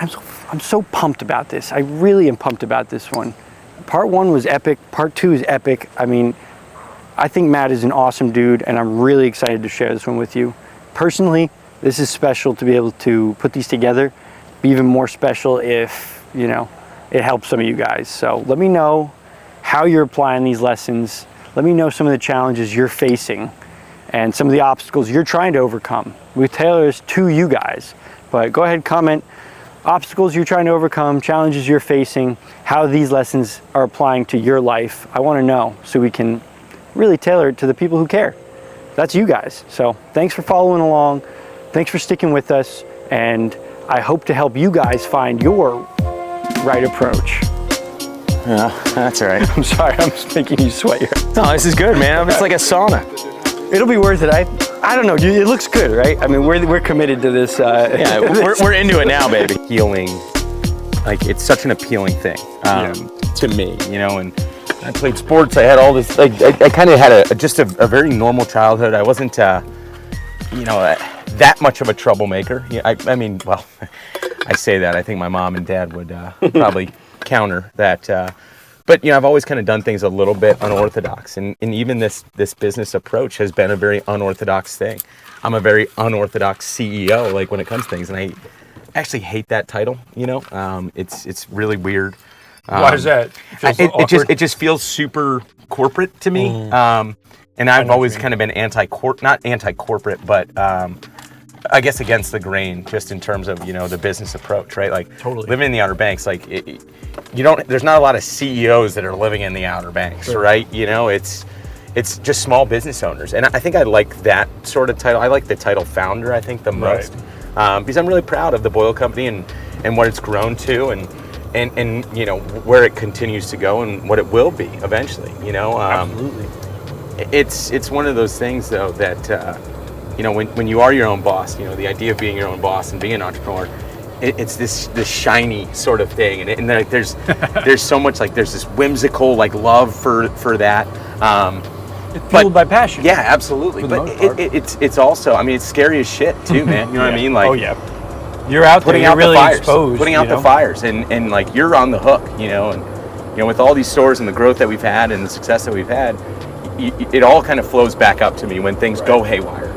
I'm so pumped about this. I really am pumped about this one. Part 1 was epic. Part 2 is epic. I mean, I think Matt is an awesome dude, and I'm really excited to share this one with you. Personally, this is special to be able to put these together. Be even more special if, you know, it helps some of you guys. So let me know how you're applying these lessons. Let me know some of the challenges you're facing and some of the obstacles you're trying to overcome. We tailor this to you guys, but go ahead, comment obstacles you're trying to overcome, challenges you're facing, how these lessons are applying to your life. I want to know so we can really tailor it to the people who care. That's you guys. So thanks for following along. Thanks for sticking with us. And I hope to help you guys find your right approach. Yeah, that's all right. I'm sorry, I'm just making you sweat here. No, this is good, man. It's like a sauna. It'll be worth it. I don't know. It looks good, right? I mean, we're committed to this. Yeah, we're into it now, baby. Healing, like it's such an appealing thing to me, you know. And I played sports. I had all this. Like I kind of had just a very normal childhood. I wasn't, you know, that much of a troublemaker. Yeah, I mean, well, I say that. I think my mom and dad would probably counter that. But, you know, I've always kind of done things a little bit unorthodox. And even this business approach has been a very unorthodox thing. I'm a very unorthodox CEO, like when it comes to things. And I actually hate that title, you know. It's really weird. Why is that? It just feels super corporate to me. And I've always kind of been not anti-corporate, but I guess against the grain, just in terms of, you know, the business approach, right? Like totally. Living in the Outer Banks, like there's not a lot of CEOs that are living in the Outer Banks, sure. Right? You know, it's just small business owners. And I think I like that sort of title. I like the title founder, I think, the most. Because I'm really proud of the Boil Company and what it's grown to and you know, where it continues to go and what it will be eventually, you know. Absolutely. It's one of those things, though, that you know, when you are your own boss, you know, the idea of being your own boss and being an entrepreneur, it's this shiny sort of thing, and like there's so much, like there's this whimsical like love for that. It's fueled by passion. Yeah, absolutely. But it's also, I mean, it's scary as shit too, man. You know what I mean? Like, oh yeah, you're out there, you're really exposed, putting out the fires, and like you're on the hook, you know, and you know, with all these stores and the growth that we've had and the success that we've had, it all kind of flows back up to me when things go haywire.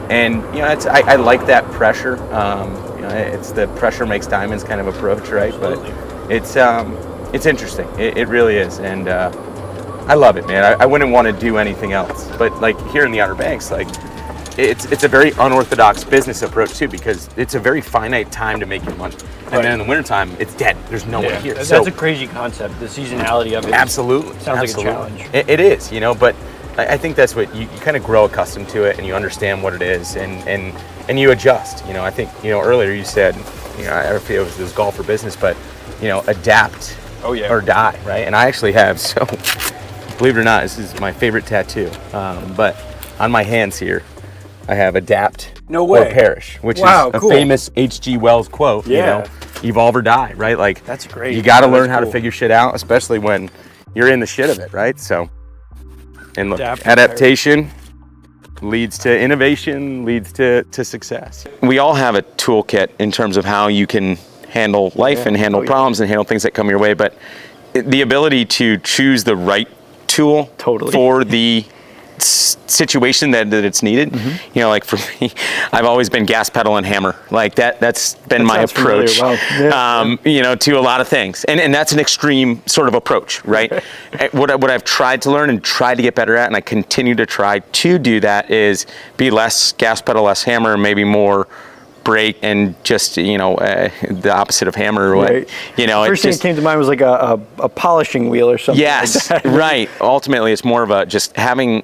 And you know, I like that pressure. You know, it's the pressure makes diamonds kind of approach, right? Absolutely. But it's interesting. It really is, and I love it, man. I wouldn't want to do anything else. But like here in the Outer Banks, like it's a very unorthodox business approach too, because it's a very finite time to make your money. And then in the wintertime, it's dead. There's no one here. That's a crazy concept. The seasonality of it. Absolutely. Sounds like a challenge. It is, you know, but I think that's what you kind of grow accustomed to it, and you understand what it is, and you adjust. You know, I think, you know, earlier you said, you know, I don't know if it was golf or business, but, you know, adapt or die, right? And I actually have, so believe it or not, this is my favorite tattoo. But on my hands here, I have adapt or perish, which is a famous H.G. Wells quote, you know, evolve or die, right? Like, that's great. You got to learn how to figure shit out, especially when you're in the shit of it, right? So, and look, adaptation leads to innovation, leads to success. We all have a toolkit in terms of how you can handle life and handle problems and handle things that come your way, but the ability to choose the right tool for the situation that it's needed. You know, like for me, I've always been gas pedal and hammer. Like that's been my approach, you know, to a lot of things. And that's an extreme sort of approach, right? What I've tried to learn and tried to get better at, and I continue to try to do that, is be less gas pedal, less hammer, maybe more brake and just, you know, the opposite of hammer. Right. You know, first thing that came to mind was like a polishing wheel or something. Yes, like that. Right. Ultimately, it's more of a just having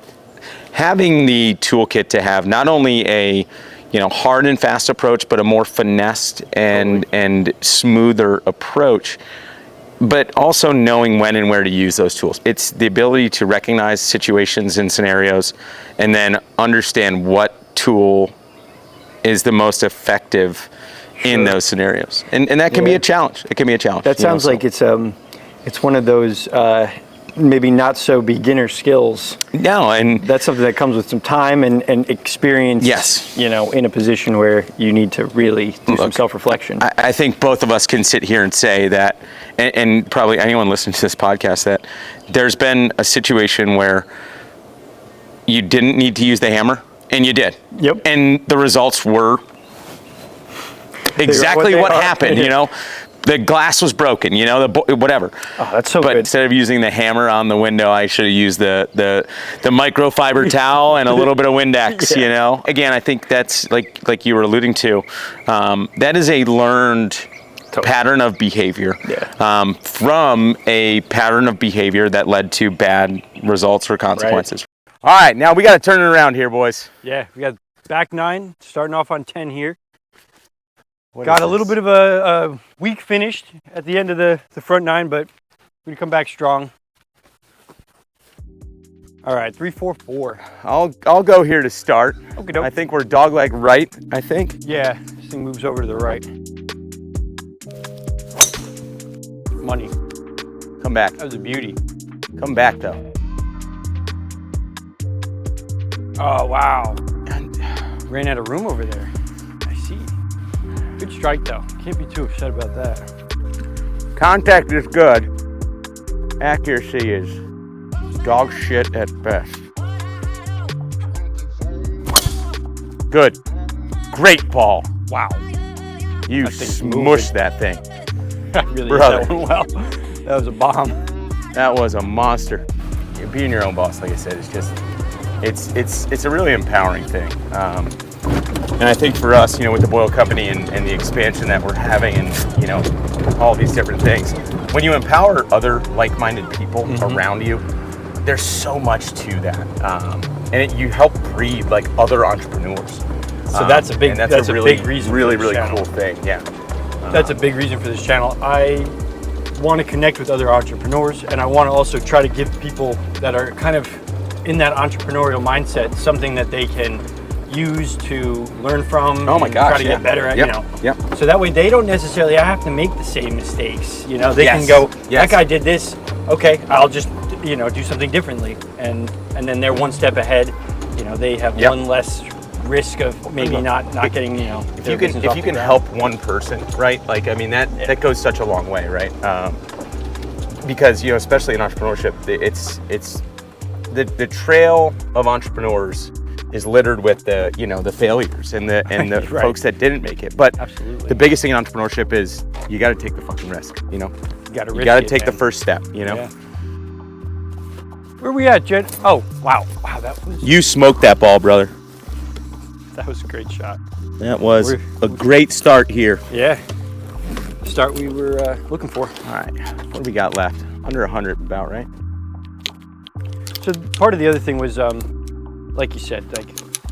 the toolkit to have not only a, you know, hard and fast approach, but a more finessed and smoother approach, but also knowing when and where to use those tools. It's the ability to recognize situations and scenarios and then understand what tool is the most effective in those scenarios. And that can be a challenge. It can be a challenge. That sounds like it's one of those maybe not so beginner skills. No, and That's something that comes with some time and experience. Yes. You know, in a position where you need to really do some self-reflection. I think both of us can sit here and say that, and probably anyone listening to this podcast, that there's been a situation where you didn't need to use the hammer, and you did. Yep. And the results were exactly what happened, you know? The glass was broken, you know, whatever. Oh, that's so but good. Instead of using the hammer on the window, I should have used the microfiber towel and a little bit of Windex, you know? Again, I think that's, like you were alluding to, that is a learned pattern of behavior from a pattern of behavior that led to bad results or consequences. Right. All right, now we got to turn it around here, boys. Yeah, we got back 9, starting off on 10 here. Got a little bit of a weak finish at the end of the front 9, but we come back strong. All right, 3, 4, 4. I'll go here to start. Okey-doke. I think we're dogleg right, I think. Yeah, this thing moves over to the right. Money. Come back. That was a beauty. Come back, though. Oh, wow. Ran out of room over there. I see. Good strike, though. Can't be too upset about that. Contact is good. Accuracy is dog shit at best. Good. Great ball. Wow. You smushed that thing. I really Brother. did that one well. That was a bomb. That was a monster. Being your own boss, like I said, is just, it's a really empowering thing. And I think for us, you know, with the Boil Company and the expansion that we're having and, you know, all these different things, when you empower other like-minded people around you, there's so much to that. And you help breed like other entrepreneurs. So that's a big, and that's a really, big reason really, for this really channel. cool thing. Yeah. That's a big reason for this channel. I want to connect with other entrepreneurs, and I want to also try to give people that are kind of in that entrepreneurial mindset something that they can use to learn from. Oh my gosh, try to get better at, you know. Yep. So that way they don't necessarily have to make the same mistakes. You know, they Yes. can go, Yes. that guy did this, okay, I'll just, you know, do something differently. And then they're one step ahead. You know, they have one less risk of maybe not getting, you know, if you can help one person, right? Like, I mean, that goes such a long way, right? Because, you know, especially in entrepreneurship, it's the trail of entrepreneurs is littered with the, you know, the failures and the Right. folks that didn't make it. But Absolutely. the biggest thing in entrepreneurship is you got to take the fucking risk, you know? You You got to take the first step, you know? Yeah. Where are we at, Jed? Oh, wow, that was You smoked that ball, brother. a great shot. That was a great start here. Yeah, start we were looking for. All right, what do we got left? Under 100 about, right? So part of the other thing was, like you said, like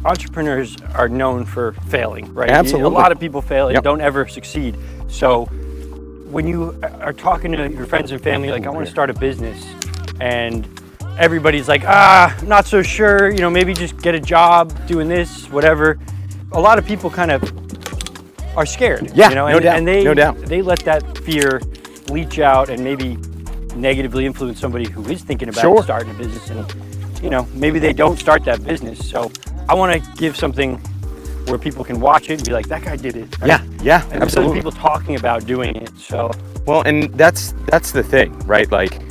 entrepreneurs are known for failing, right? Absolutely. A lot of people fail and Yep. don't ever succeed. So when you are talking to your friends and family, like, I want to start a business, and everybody's like, not so sure, you know, maybe just get a job doing this, whatever. A lot of people kind of are scared, Yeah, you know, no doubt, and they, no doubt. they let that fear leach out and maybe negatively influence somebody who is thinking about starting a business, and, you know, maybe they don't start that business. So I want to give something where people can watch it and be like, that guy did it. Right? Yeah, And absolutely. people talking about doing it. So Well, and that's the thing, right? Like,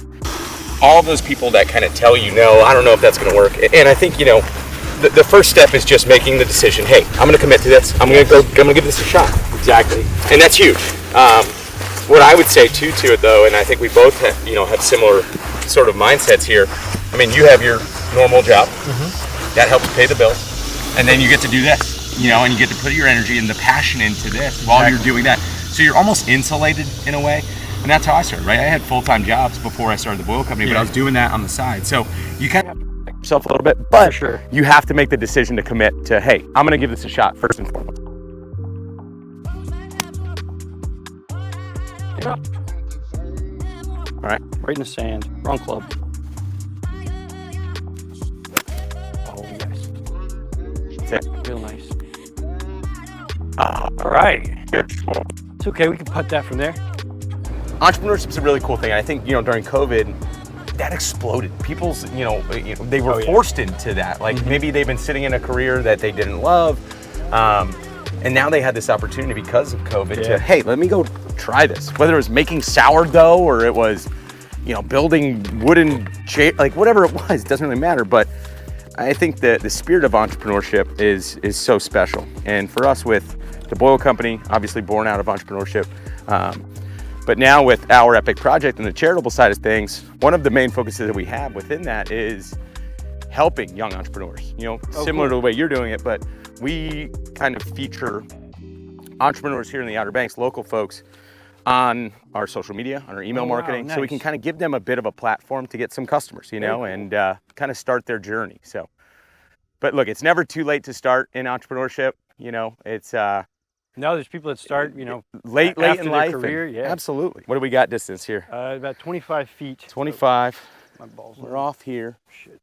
all those people that kind of tell you, no, I don't know if that's going to work. And I think, you know, the first step is just making the decision. Hey, I'm going to commit to this. I'm going to give this a shot. exactly. And that's huge. What I would say too to it though, and I think we both have, you know, have similar sort of mindsets here. I mean, you have your normal job that helps pay the bills, and then you get to do this, you know, and you get to put your energy and the passion into this while you're doing that. So you're almost insulated in a way. And that's how I started, right? I had full-time jobs before I started the Boil Company, but I was doing that on the side. So you kind of have to protect yourself a little bit, but you have to make the decision to commit to, hey, I'm going to give this a shot first and foremost. All right. Right in the sand. Wrong club. Oh, yes. That's it. Real nice. All right. It's okay. We can putt that from there. Entrepreneurship is a really cool thing. I think, you know, during COVID, that exploded. People's, they were forced into that. Like maybe they've been sitting in a career that they didn't love. And now they had this opportunity because of COVID to, hey, let me go try this. Whether it was making sourdough or it was, building wooden like whatever it was, it doesn't really matter. But I think that the spirit of entrepreneurship is so special. And for us with the Boil Company, obviously born out of entrepreneurship, but now with our Epic project and the charitable side of things, one of the main focuses that we have within that is helping young entrepreneurs, similar to the way you're doing it, but we kind of feature entrepreneurs here in the Outer Banks, local folks, on our social media, on our email marketing, so we can kind of give them a bit of a platform to get some customers, and kind of start their journey. So, but look, it's never too late to start in entrepreneurship. It's no, there's people that start, late in life. Career, Absolutely. What do we got distance here? About 25 feet. 25. My balls. We're off here. Shit.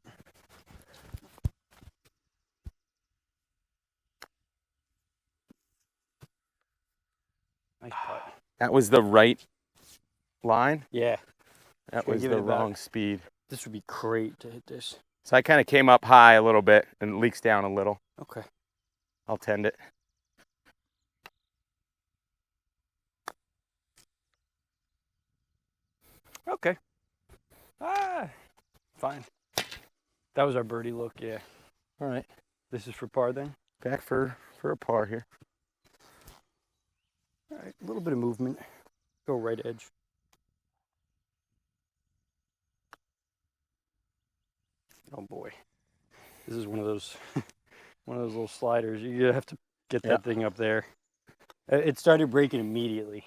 Nice putt. That was the right line? Yeah. That was the wrong speed. This would be great to hit this. So I kind of came up high a little bit and it leaks down a little. Okay. I'll tend it. Okay. Fine. That was our birdie look, yeah. All right. This is for par then? Back for a par here. All right, a little bit of movement. Go right edge. Oh boy. This is one of those little sliders. You have to get that thing up there. It started breaking immediately.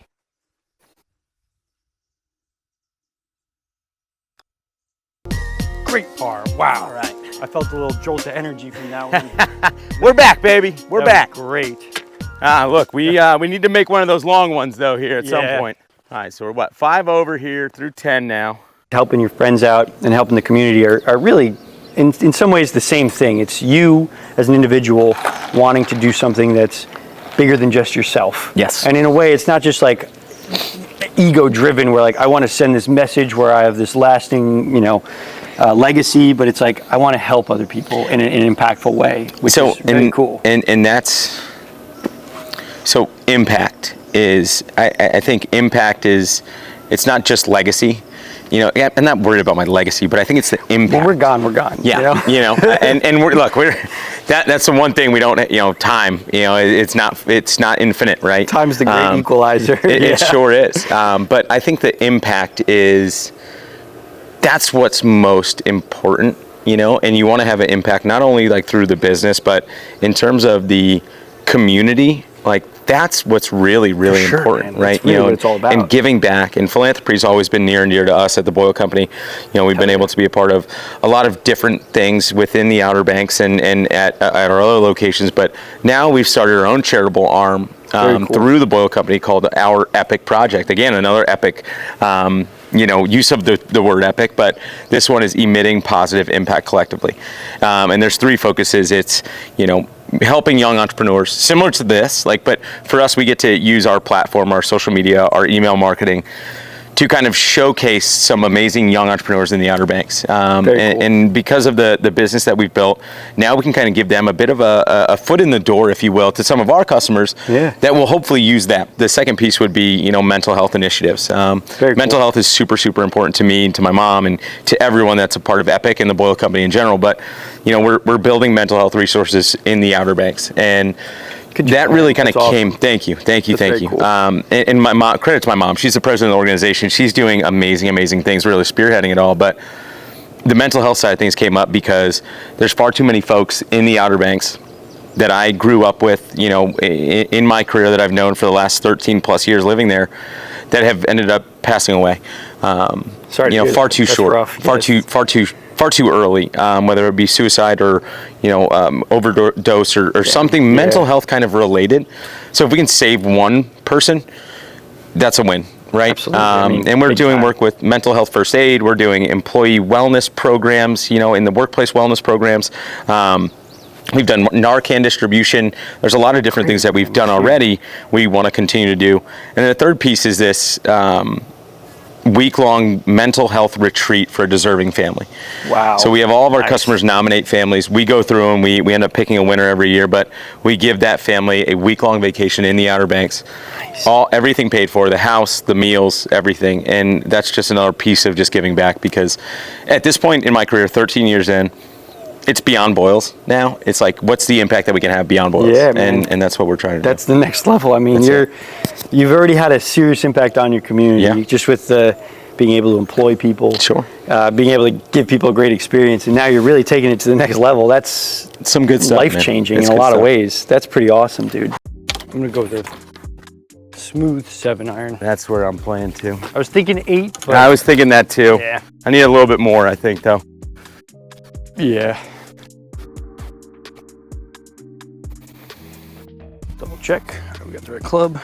Great par. Wow. All right. I felt a little jolt of energy from that one. We're back, baby. We're back. Great. Look, we need to make one of those long ones though here at some point. All right, so we're 5 over here through 10 now. Helping your friends out and helping the community are really, in some ways, the same thing. It's you as an individual wanting to do something that's bigger than just yourself. Yes. And in a way, it's not just like ego-driven where like I want to send this message where I have this lasting, legacy, but it's like I want to help other people in an impactful way, which is very cool. And that's so impact is. I think impact is. It's not just legacy. I'm not worried about my legacy, but I think it's the impact. When we're gone, we're gone. Yeah, and we're that's the one thing we don't. Time. It's not infinite, right? Time's the great equalizer. It sure is. But I think the impact is. That's what's most important, and you want to have an impact not only like through the business, but in terms of the community. Like that's what's really, really important, man. Right? Really what it's all about. And giving back, and philanthropy has always been near and dear to us at the Boil Company. We've been able to be a part of a lot of different things within the Outer Banks and at our other locations. But now we've started our own charitable arm through the Boil Company called our Epic Project. Again, another epic. Use of the word epic, but this one is emitting positive impact collectively. And there's 3 focuses. It's, helping young entrepreneurs, similar to this, but for us, we get to use our platform, our social media, our email marketing to kind of showcase some amazing young entrepreneurs in the Outer Banks. And because of the business that we've built, now we can kind of give them a bit of a foot in the door, if you will, to some of our customers that will hopefully use that. The second piece would be, mental health initiatives. Mental health is super, super important to me and to my mom and to everyone that's a part of Epic and the Boil Company in general. But, we're building mental health resources in the Outer Banks. And that really kind of came. Awesome. Thank you. Cool. And my mom, credit to my mom. She's the president of the organization. She's doing amazing things, really spearheading it all. But the mental health side of things came up because there's far too many folks in the Outer Banks that I grew up with, in my career that I've known for the last 13 plus years living there, that have ended up passing away. Far too short, rough. Far too early, whether it be suicide or, overdose or something mental health kind of related. So if we can save one person, that's a win, right? Absolutely. And we're doing work with mental health first aid. We're doing employee wellness programs, in the workplace wellness programs. We've done Narcan distribution. There's a lot of different things that we've done already. We want to continue to do. And then the third piece is this, week-long mental health retreat for a deserving family. Wow. So we have all of our customers nominate families. We go through and we end up picking a winner every year, but we give that family a week-long vacation in the Outer Banks. Nice. Everything paid for, the house, the meals, everything. And that's just another piece of just giving back, because at this point in my career, 13 years in, it's beyond boils now. It's like, what's the impact that we can have beyond boils? Yeah, man. And that's what we're trying to do. That's the next level. I mean, you've already had a serious impact on your community, just with being able to employ people. Sure. Being able to give people a great experience, and now you're really taking it to the next level. That's some good stuff, life-changing in a lot of ways. That's pretty awesome, dude. I'm gonna go with a smooth 7-iron. That's where I'm playing too. I was thinking 8, but I was thinking that too. Yeah. I need a little bit more, I think, though. Yeah. Double check. We got the right club.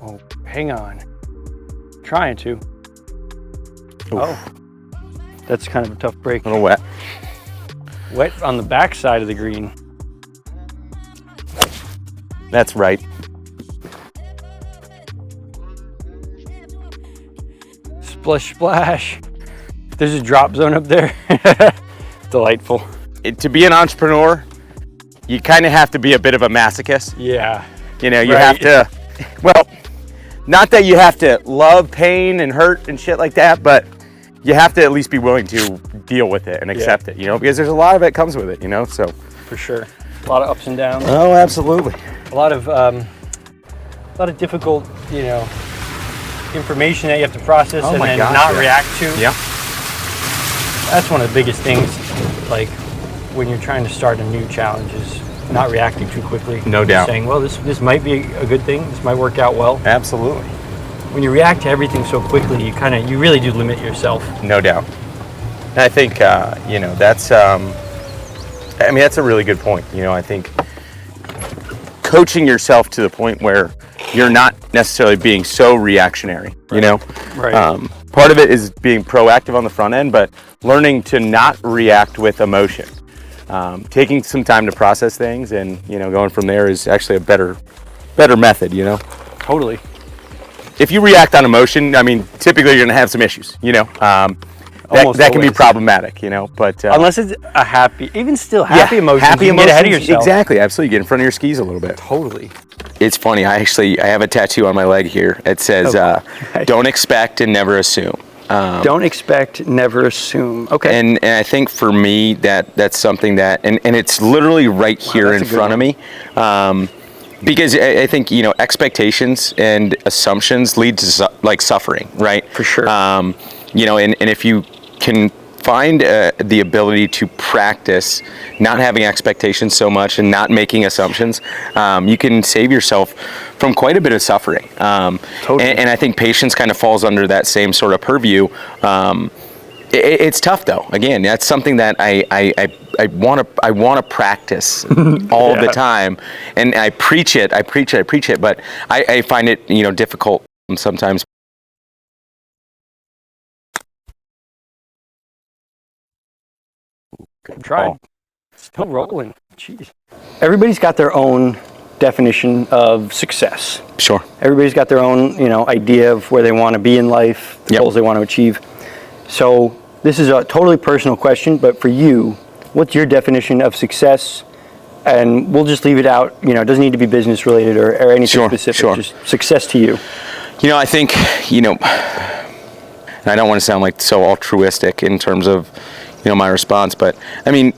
Oh, hang on. Trying to. Oof. Oh, that's kind of a tough break. A little wet. Wet on the back side of the green. That's right. Splish splash. There's a drop zone up there. Delightful. To be an entrepreneur, you kind of have to be a bit of a masochist. Yeah. You know, you have to, well, not that you have to love pain and hurt and shit like that, but you have to at least be willing to deal with it and accept it, you know, because there's a lot of it comes with it, you know, so. For sure. A lot of ups and downs. Oh, absolutely. A lot of difficult, you know, information that you have to process and then not react to. Yeah. That's one of the biggest things, like when you're trying to start a new challenge, is not reacting too quickly. No doubt. Saying, well, this might be a good thing. This might work out well. Absolutely. When you react to everything so quickly, you really do limit yourself. No doubt. And I think, you know, that's, I mean, that's a really good point. You know, I think coaching yourself to the point where you're not necessarily being so reactionary, you know? Right. Part of it is being proactive on the front end, but learning to not react with emotion. Taking some time to process things, and, you know, going from there is actually a better method, you know? Totally. If you react on emotion, I mean, typically you're gonna have some issues, you know? That can be problematic, you know, but... unless it's a happy, even still happy emotions, happy emotions, get ahead of yourself. Exactly, absolutely, get in front of your skis a little bit. Totally. It's funny, I have a tattoo on my leg here. It says, don't expect and never assume. Don't expect, never assume. Okay. And I think for me, that's something that, and it's literally right here in front of me. Because I think, you know, expectations and assumptions lead to like suffering, right? For sure. You know, and if you can find the ability to practice not having expectations so much and not making assumptions, you can save yourself from quite a bit of suffering. Totally. And I think patience kind of falls under that same sort of purview. It's tough though. Again, that's something that I want to practice all the time, and I preach it, but I find it, you know, difficult sometimes. Good try. Still rolling. Jeez. Everybody's got their own definition of success. Sure. Everybody's got their own, you know, idea of where they want to be in life, the goals they want to achieve. So this is a totally personal question, but for you, what's your definition of success? And we'll just leave it out. You know, it doesn't need to be business related or anything specific. Sure. Just success to you. You know, I think, you know, and I don't want to sound like so altruistic in terms of, you know, my response, but I mean,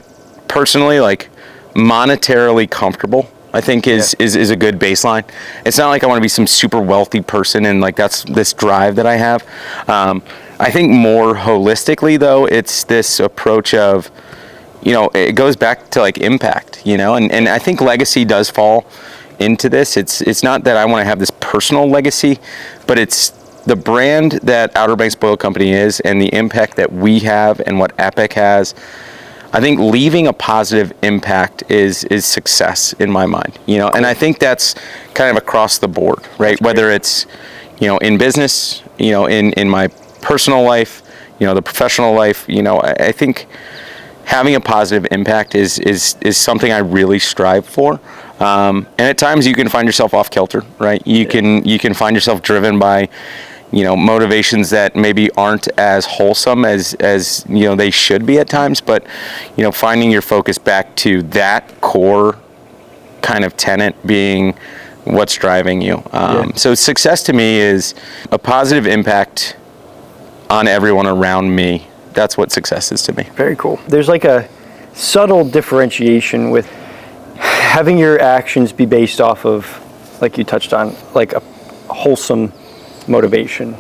personally, like monetarily comfortable, I think is a good baseline. It's not like I want to be some super wealthy person and like that's this drive that I have. I think more holistically though, it's this approach of, you know, it goes back to like impact, you know, and I think legacy does fall into this. It's not that I want to have this personal legacy, but it's the brand that Outer Banks Boil Company is and the impact that we have and what Epic has. I think leaving a positive impact is success in my mind, you know, and I think that's kind of across the board, right? Whether it's, you know, in business, you know, in my personal life, you know, the professional life, you know, I think having a positive impact is something I really strive for. And at times you can find yourself off kilter, right? You can find yourself driven by, motivations that maybe aren't as wholesome as they should be at times, but finding your focus back to that core kind of tenet being what's driving you. So success to me is a positive impact on everyone around me. That's what success is to me. Very cool. There's like a subtle differentiation with having your actions be based off of, like you touched on, like a wholesome motivation,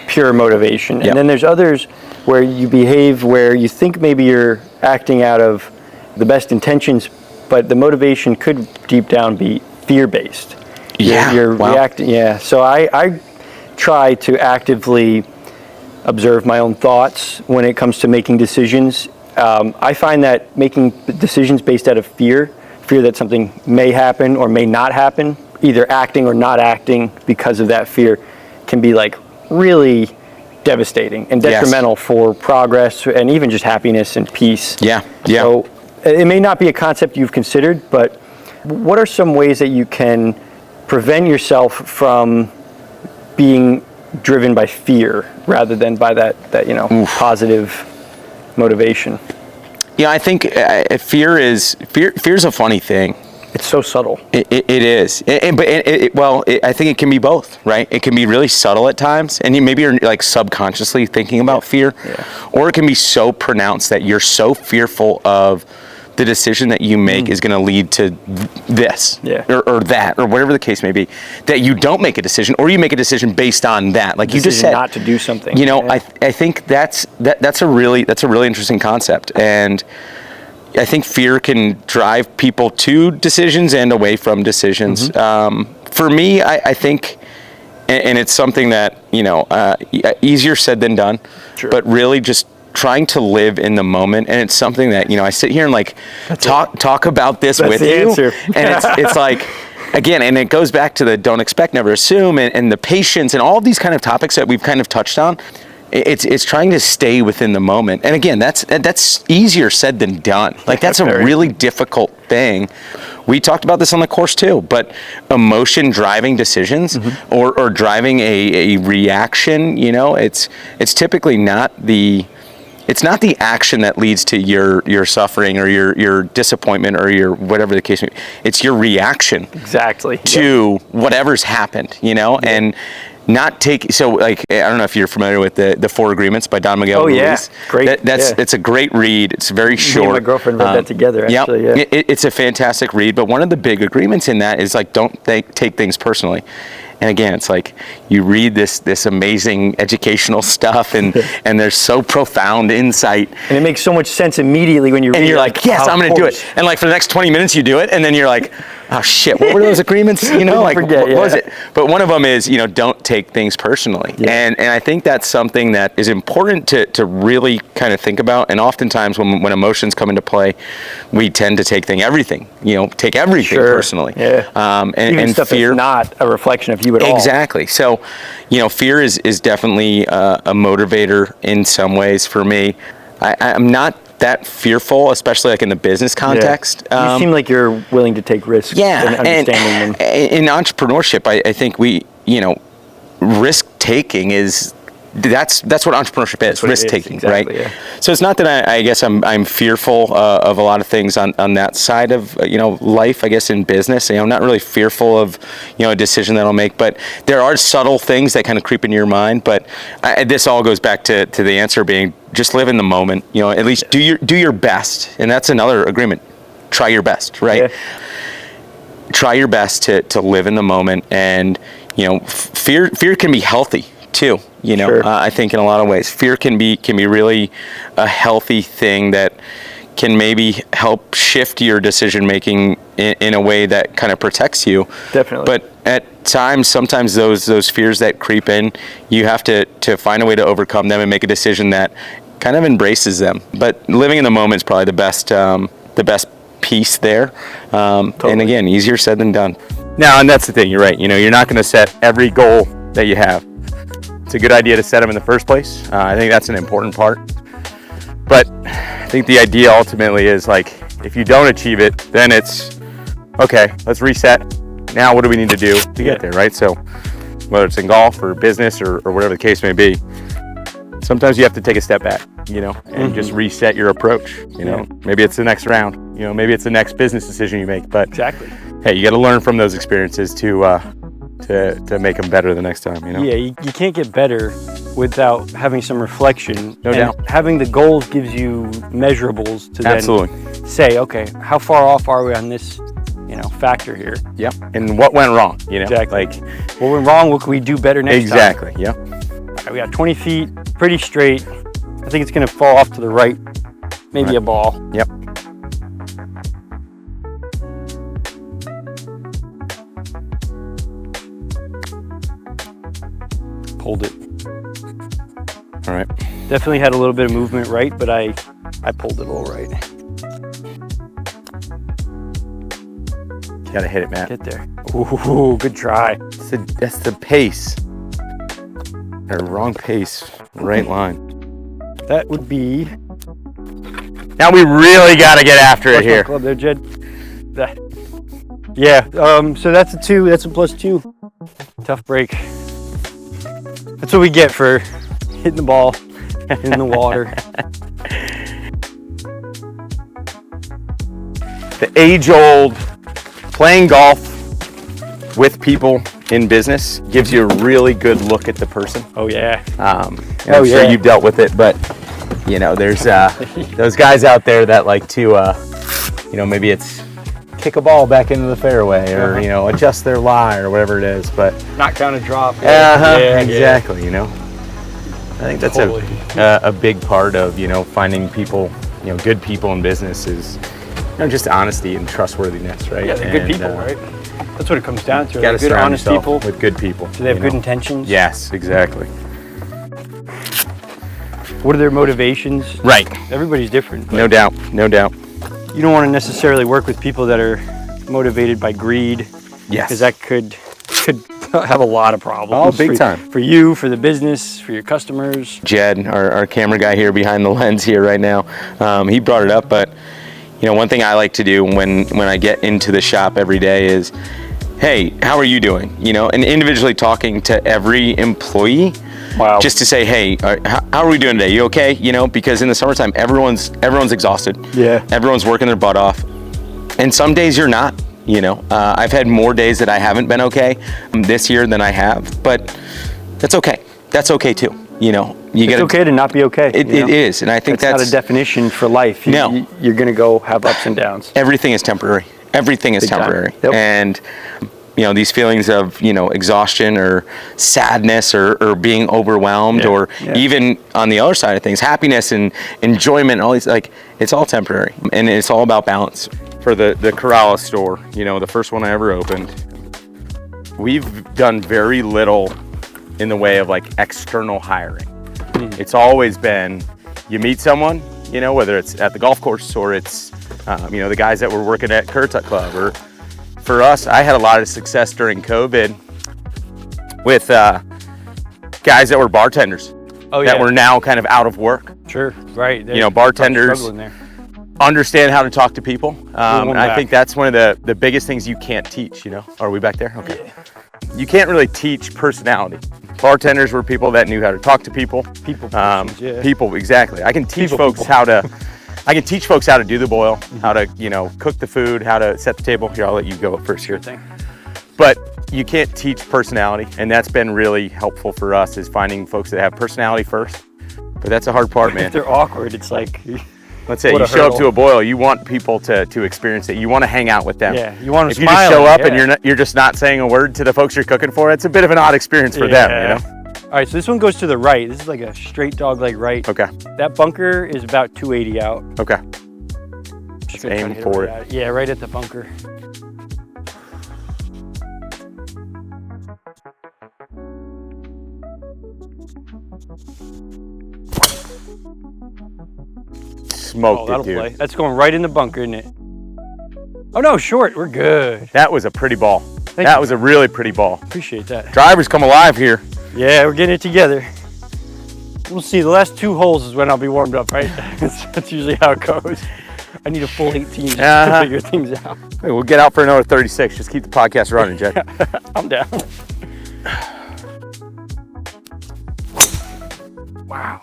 pure motivation. And then there's others where you behave where you think maybe you're acting out of the best intentions, but the motivation could deep down be fear-based. You're reacting. So I try to actively observe my own thoughts when it comes to making decisions. I find that making decisions based out of fear that something may happen or may not happen, either acting or not acting because of that fear, can be like really devastating and detrimental for progress and even just happiness and peace. So it may not be a concept you've considered, but what are some ways that you can prevent yourself from being driven by fear rather than by that positive motivation? I think fear's a funny thing. It's so subtle. It is, I think it can be both, right? It can be really subtle at times, and maybe you're like subconsciously thinking about fear, or it can be so pronounced that you're so fearful of the decision that you make is going to lead to this or that or whatever the case may be, that you don't make a decision, or you make a decision based on that, like you just said, not to do something. I think that's a really interesting concept, and I think fear can drive people to decisions and away from decisions. For me, I think, and it's something that easier said than done, but really just trying to live in the moment. And it's something that I sit here and like talk about this with you, answer. And it's like, again, and it goes back to the don't expect, never assume, and the patience and all of these kind of topics that we've kind of touched on. It's trying to stay within the moment. And again, that's easier said than done. Like that's a really difficult thing. We talked about this on the course too, but emotion driving decisions or driving a reaction, it's typically not the action that leads to your suffering or your disappointment or your whatever the case may be. It's your reaction to whatever's happened, and not take, so like, I don't know if you're familiar with the 4 Agreements by Don Miguel Ruiz. Great. It's a great read. It's very short. Me and my girlfriend read that together, actually. It's a fantastic read, but one of the big agreements in that is like, don't take things personally. And again, it's like you read this amazing educational stuff, and there's so profound insight. And it makes so much sense immediately when you read it. And you're like, yes, I'm going to do it. And like for the next 20 minutes you do it, and then you're like, oh shit, what were those agreements? Like what was it? But one of them is, don't take things personally. And I think that's something that is important to really kind of think about. And oftentimes when emotions come into play, we tend to take everything personally. And stuff fear, that's not a reflection of you at all. Exactly. So, fear is definitely a motivator in some ways for me. I'm not that fearful, especially like in the business context. You seem like you're willing to take risks. And understanding them. In entrepreneurship, I think risk taking is. That's what entrepreneurship is, risk taking, exactly, right? So it's not that I guess I'm fearful of a lot of things on that side of life. I guess in business, I'm not really fearful of a decision that I'll make, but there are subtle things that kind of creep into your mind. But this all goes back to the answer being just live in the moment. At least do your best, and that's another agreement. Try your best, right? Try your best to live in the moment, and fear can be healthy too. I think in a lot of ways, fear can be really a healthy thing that can maybe help shift your decision making in a way that kind of protects you. Definitely. But at times, sometimes those fears that creep in, you have to find a way to overcome them and make a decision that kind of embraces them. But living in the moment is probably the best piece there. And again, easier said than done. Now, and that's the thing. You're right. You're not going to set every goal that you have. It's a good idea to set them in the first place. I think that's an important part. But I think the idea ultimately is like, if you don't achieve it, then it's, okay, let's reset. Now what do we need to do to get there, right? So whether it's in golf or business or whatever the case may be, sometimes you have to take a step back, you know, and just reset your approach, you know. Maybe it's the next round, you know, maybe it's the next business decision you make, but hey, you got to learn from those experiences to make them better the next time, you know. Yeah, you can't get better without having some reflection. No doubt. Having the goals gives you measurables to then say, okay, how far off are we on this, you know, factor here? Yep. And what went wrong, you know? Exactly. Like, what went wrong? What can we do better next time? Exactly. Yep. All right, we got 20 feet, pretty straight. I think it's gonna fall off to the right, maybe a ball. Yep. Pulled it. All right. Definitely had a little bit of movement right, but I pulled it all right. You gotta hit it, Matt. Get there. Ooh, good try. That's the pace. Or wrong pace, right line. That would be. Now we really gotta get after it here. Club there, Jed. Yeah. So that's a 2. That's a +2. Tough break. That's what we get for hitting the ball in the water. The age-old playing golf with people in business gives you a really good look at the person. Oh yeah. I'm sure you've dealt with it, but you know, there's those guys out there that like to, you know, maybe it's kick a ball back into the fairway or you know, adjust their lie or whatever it is, but knock down a drop. Exactly. You know, I think that's a big part of, you know, finding people, you know, good people in business is, you know, just honesty and trustworthiness, right? Yeah, they're good people, right? That's what it comes down to. You gotta good, honest people with good people. Do they have good intentions? Yes, exactly. What are their motivations? Right. Everybody's different. No doubt. No doubt. You don't want to necessarily work with people that are motivated by greed. Yes. Because that could have a lot of problems. Oh, big time. For you, for the business, for your customers. Jed, our camera guy here behind the lens here right now, he brought it up, but you know, one thing I like to do when I get into the shop every day is, hey, how are you doing? You know, and individually talking to every employee. Wow. Just to say, hey, how are we doing today? You okay? You know, because in the summertime, everyone's exhausted. Yeah. Everyone's working their butt off. And some days you're not, you know. I've had more days that I haven't been okay this year than I have, but that's okay. That's okay too, you know. It's okay to not be okay. It is, and I think that's not a definition for life. You're gonna go have ups and downs. Everything is temporary. Everything is temporary. Yep. And you know, these feelings of, you know, exhaustion or sadness or being overwhelmed or even on the other side of things, happiness and enjoyment, all these, like, it's all temporary, and it's all about balance. For the Corrales store, you know, the first one I ever opened, we've done very little in the way of like external hiring. It's always been, you meet someone, you know, whether it's at the golf course or it's, you know, the guys that were working at Putt Club, or for us, I had a lot of success during COVID with guys that were bartenders that were now kind of out of work. Sure, right. You know, bartenders understand how to talk to people. I think that's one of the biggest things you can't teach, you know. Are we back there? Okay. Yeah. You can't really teach personality. Bartenders were people that knew how to talk to people. People, exactly. I can teach folks how to do the boil, how to, you know, cook the food, how to set the table. Here, I'll let you go up first here. But you can't teach personality, and that's been really helpful for us, is finding folks that have personality first. But that's a hard part, man. If they're awkward, it's like, let's say you show up to a boil, you want people to experience it. You want to hang out with them. Yeah, you want to smile. If you just show up and you're just not saying a word to the folks you're cooking for, it's a bit of an odd experience for them, you know? All right, so this one goes to the right. This is like a straight dog leg right. Okay. That bunker is about 280 out. Okay. Just aim for it. Yeah, right at the bunker. Smoked it, dude. Play. That's going right in the bunker, isn't it? Oh no, short. We're good. That was a pretty ball. That was a really pretty ball. Appreciate that. Drivers come alive here. Yeah, we're getting it together. We'll see. The last 2 holes is when I'll be warmed up, right? That's usually how it goes. I need a full 18 to figure things out. Hey, we'll get out for another 36. Just keep the podcast running, Jay. I'm down. Wow.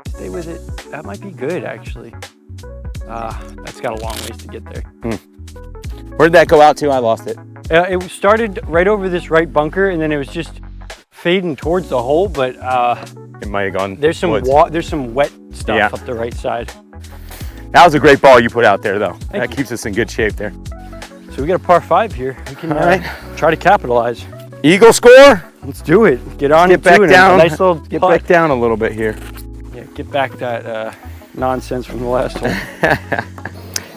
Stay with it. That might be good, actually. That's got a long ways to get there. Where'd that go out to? I lost it. It started right over this right bunker, and then it was just fading towards the hole, but it might have gone. There's some there's some wet stuff up the right side. That was a great ball you put out there, though. That keeps us in good shape there. So we got a par 5 here. We can try to capitalize. Eagle score. Let's do it. Get on it. Get back down. Nice little get back down a little bit here. Yeah, get back that nonsense from the last hole.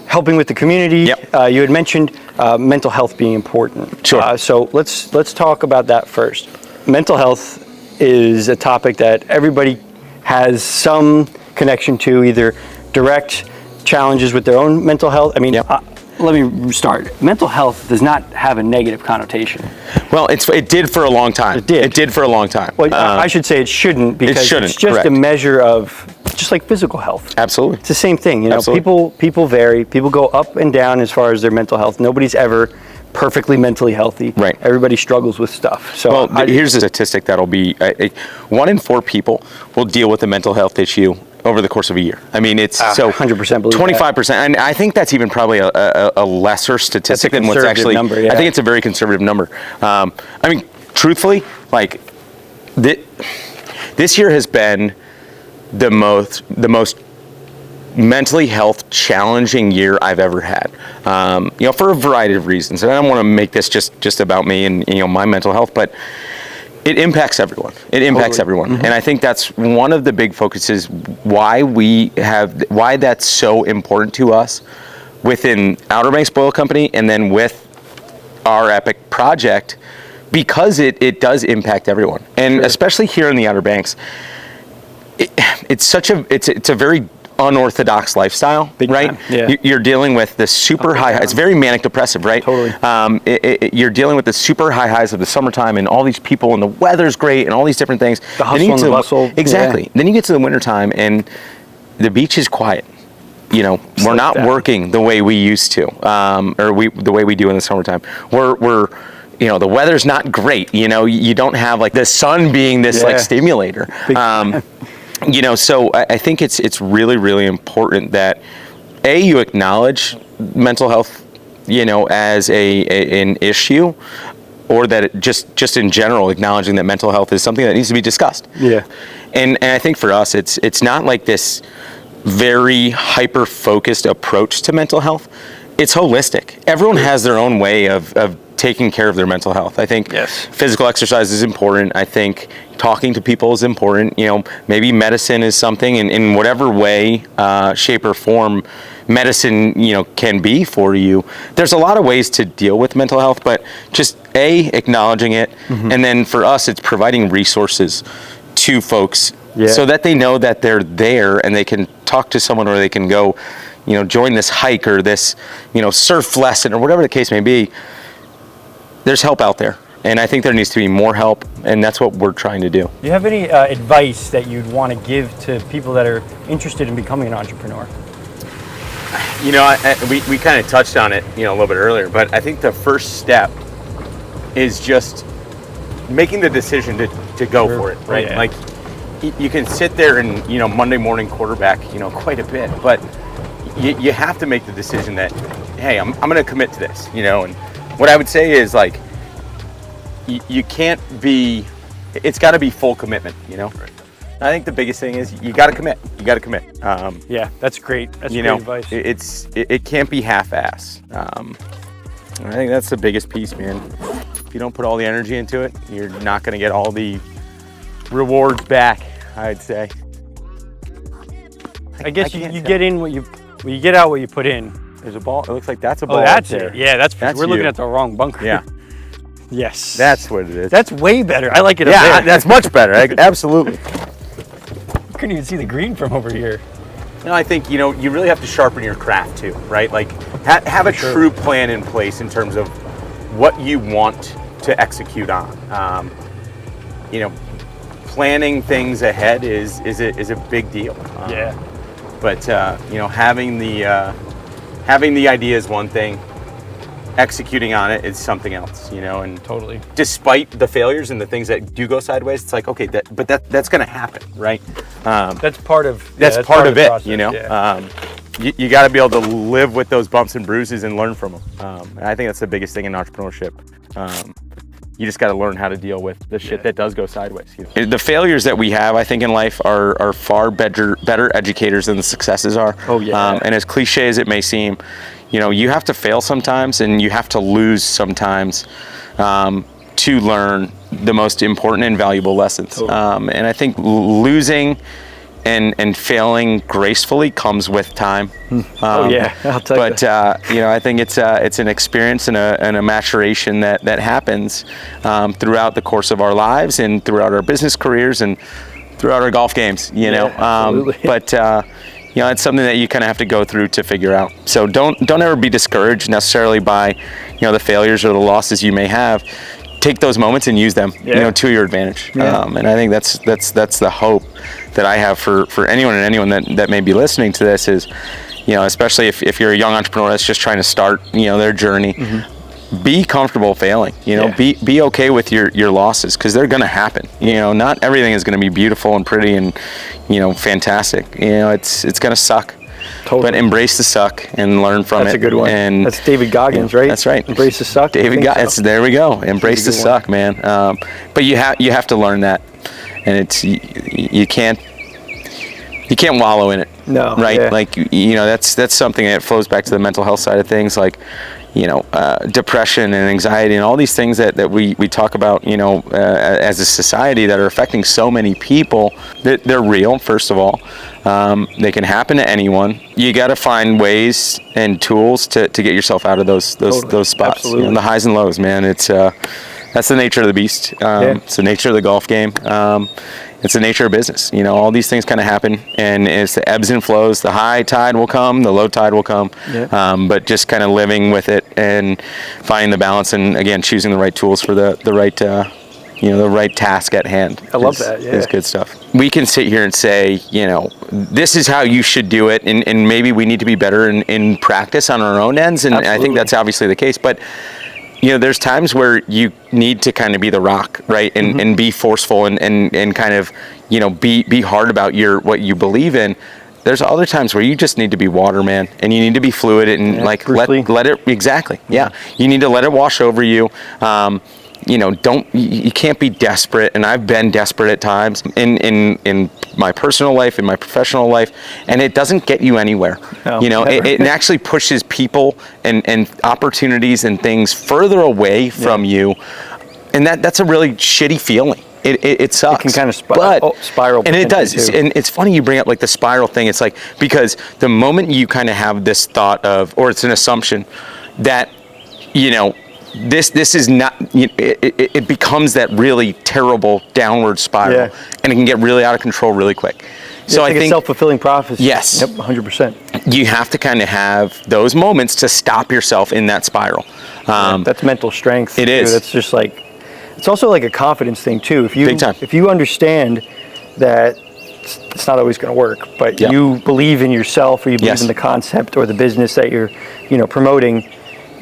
Helping with the community. Yep. You had mentioned mental health being important. Sure. So let's talk about that first. Mental health is a topic that everybody has some connection to, either direct challenges with their own mental health. I mean, let me start. Mental health does not have a negative connotation. Well, it did for a long time. It did. It did for a long time. Well, I should say it shouldn't, because it's just a measure of, just like physical health. Absolutely. It's the same thing. You know, people vary. People go up and down as far as their mental health. Nobody's ever perfectly mentally healthy. Right. Everybody struggles with stuff. So here's a statistic that'll be 1 in 4 people will deal with a mental health issue over the course of a year. I mean, it's 100% believe 25%, and I think that's even probably a lesser statistic than what's actually. Number, I think it's a very conservative number. I mean, truthfully, like this year has been the most mentally health challenging year I've ever had. You know, for a variety of reasons, and I don't want to make this just about me and my mental health, but it impacts everyone. It impacts everyone. And I think that's one of the big focuses why that's so important to us within OBX Boil Company, and then with our Epic project, because it does impact everyone. And especially here in the Outer Banks, it's a very unorthodox lifestyle, right? Yeah. You're dealing with the super high highs. It's very manic depressive, right? Totally. You're dealing with the super high highs of the summertime and all these people, and the weather's great and all these different things. The hustle and the bustle. Exactly. Then you get to the wintertime and the beach is quiet. You know, we're not working the way we used to, the way we do in the summertime. We're the weather's not great. You know, you don't have like the sun being this like stimulator. So I think it's really, really important that you acknowledge mental health, as an issue, or that it just in general acknowledging that mental health is something that needs to be discussed. Yeah. And I think for us, it's not like this very hyper focused approach to mental health. It's holistic. Everyone has their own way of taking care of their mental health. I think physical exercise is important. I think talking to people is important. Maybe medicine is something, in whatever way, shape or form medicine, can be for you. There's a lot of ways to deal with mental health, but just acknowledging it. And then for us, it's providing resources to folks so that they know that they're there and they can talk to someone, or they can go, join this hike or this, surf lesson or whatever the case may be. There's help out there, and I think there needs to be more help, and that's what we're trying to do. Do you have any advice that you'd want to give to people that are interested in becoming an entrepreneur? We kind of touched on it, a little bit earlier, but I think the first step is just making the decision to go for it, right? Like, you can sit there and, Monday morning quarterback, quite a bit, but you have to make the decision that, hey, I'm going to commit to this, and what I would say is, like, you can't be, it's got to be full commitment, I think the biggest thing is you got to commit. You got to commit. Yeah, that's great. That's great advice. It can't be half-ass. I think that's the biggest piece, man. If you don't put all the energy into it, you're not going to get all the rewards back, I'd say. I guess you get in what you get out what you put in. There's a ball. It looks like that's a ball. Oh, that's there. it. Yeah, that's we're looking at the wrong bunker. Yeah. Yes. That's what it is. That's way better. I like it. Yeah, that's much better. Absolutely. Couldn't even see the green from over here. I think you really have to sharpen your craft too, right? Like have a true plan in place in terms of what you want to execute on. planning things ahead is a big deal. But you know, having the idea is one thing. Executing on it is something else, you know, and totally. Despite the failures and the things that do go sideways, it's like, okay, that's going to happen, right? That's part of that's part of it, process, you know. You got to be able to live with those bumps and bruises and learn from them. And I think that's the biggest thing in entrepreneurship. You just got to learn how to deal with the shit that does go sideways. You know? The failures that we have, I think, in life are far better educators than the successes are. Oh yeah. And as cliche as it may seem, you know, you have to fail sometimes and you have to lose sometimes to learn the most important and valuable lessons. Totally. And I think losing and failing gracefully comes with time. I'll tell you. But you know, I think it's an experience and a maturation that happens throughout the course of our lives and throughout our business careers and throughout our golf games. You know, but you know, it's something that you kind of have to go through to figure out. So don't ever be discouraged necessarily by, you know, the failures or the losses you may have. Take those moments and use them, you know, to your advantage. And I think that's the hope that I have for anyone and anyone that may be listening to this is, you know, especially if you're a young entrepreneur that's just trying to start, you know, their journey. Be comfortable failing, you know, be okay with your losses, because they're going to happen. You know, not everything is going to be beautiful and pretty and, you know, fantastic. You know, it's going to suck. Totally. But embrace the suck and learn from it. That's a good one. And that's David Goggins, right? That's right. Embrace the suck. David Goggins. There we go. Embrace the suck, man. But you have to learn that, and it's you can't wallow in it. No. Right. Yeah. Like, you know, that's something that flows back to the mental health side of things. Like, you know, depression and anxiety and all these things that we talk about, you know, as a society that are affecting so many people. They're real, first of all. They can happen to anyone. You got to find ways and tools to get yourself out of those spots. Absolutely. You know, the highs and lows, man. It's that's the nature of the beast. It's the nature of the golf game. It's the nature of business. You know, all these things kind of happen, and it's the ebbs and flows. The high tide will come, the low tide will come, but just kind of living with it and finding the balance, and again, choosing the right tools for the right, you know, the right task at hand. I love that. Is good stuff. We can sit here and say, you know, this is how you should do it, and maybe we need to be better in practice on our own ends, and I think that's obviously the case, but you know, there's times where you need to kind of be the rock, right? And be forceful and kind of, you know, be hard about what you believe in. There's other times where you just need to be water, man, and you need to be fluid and like let it, exactly. Yeah. You need to let it wash over you. You know, you can't be desperate, and I've been desperate at times in my personal life, in my professional life, and it doesn't get you anywhere. No, you know, it actually pushes people and opportunities and things further away from you, and that's a really shitty feeling. It sucks. It can kind of spiral. And it does. Too. And it's funny you bring up like the spiral thing. It's like, because the moment you kind of have this thought of, or it's an assumption that, you know, this is not, you know, it becomes that really terrible downward spiral, and it can get really out of control really quick. So I think it's self-fulfilling prophecy. Yes. Yep, 100%. You have to kind of have those moments to stop yourself in that spiral. That's mental strength. It is. That's just like, it's also like a confidence thing too. Big time. If you understand that it's not always going to work, but you believe in yourself, or you believe in the concept or the business that you're, you know, promoting,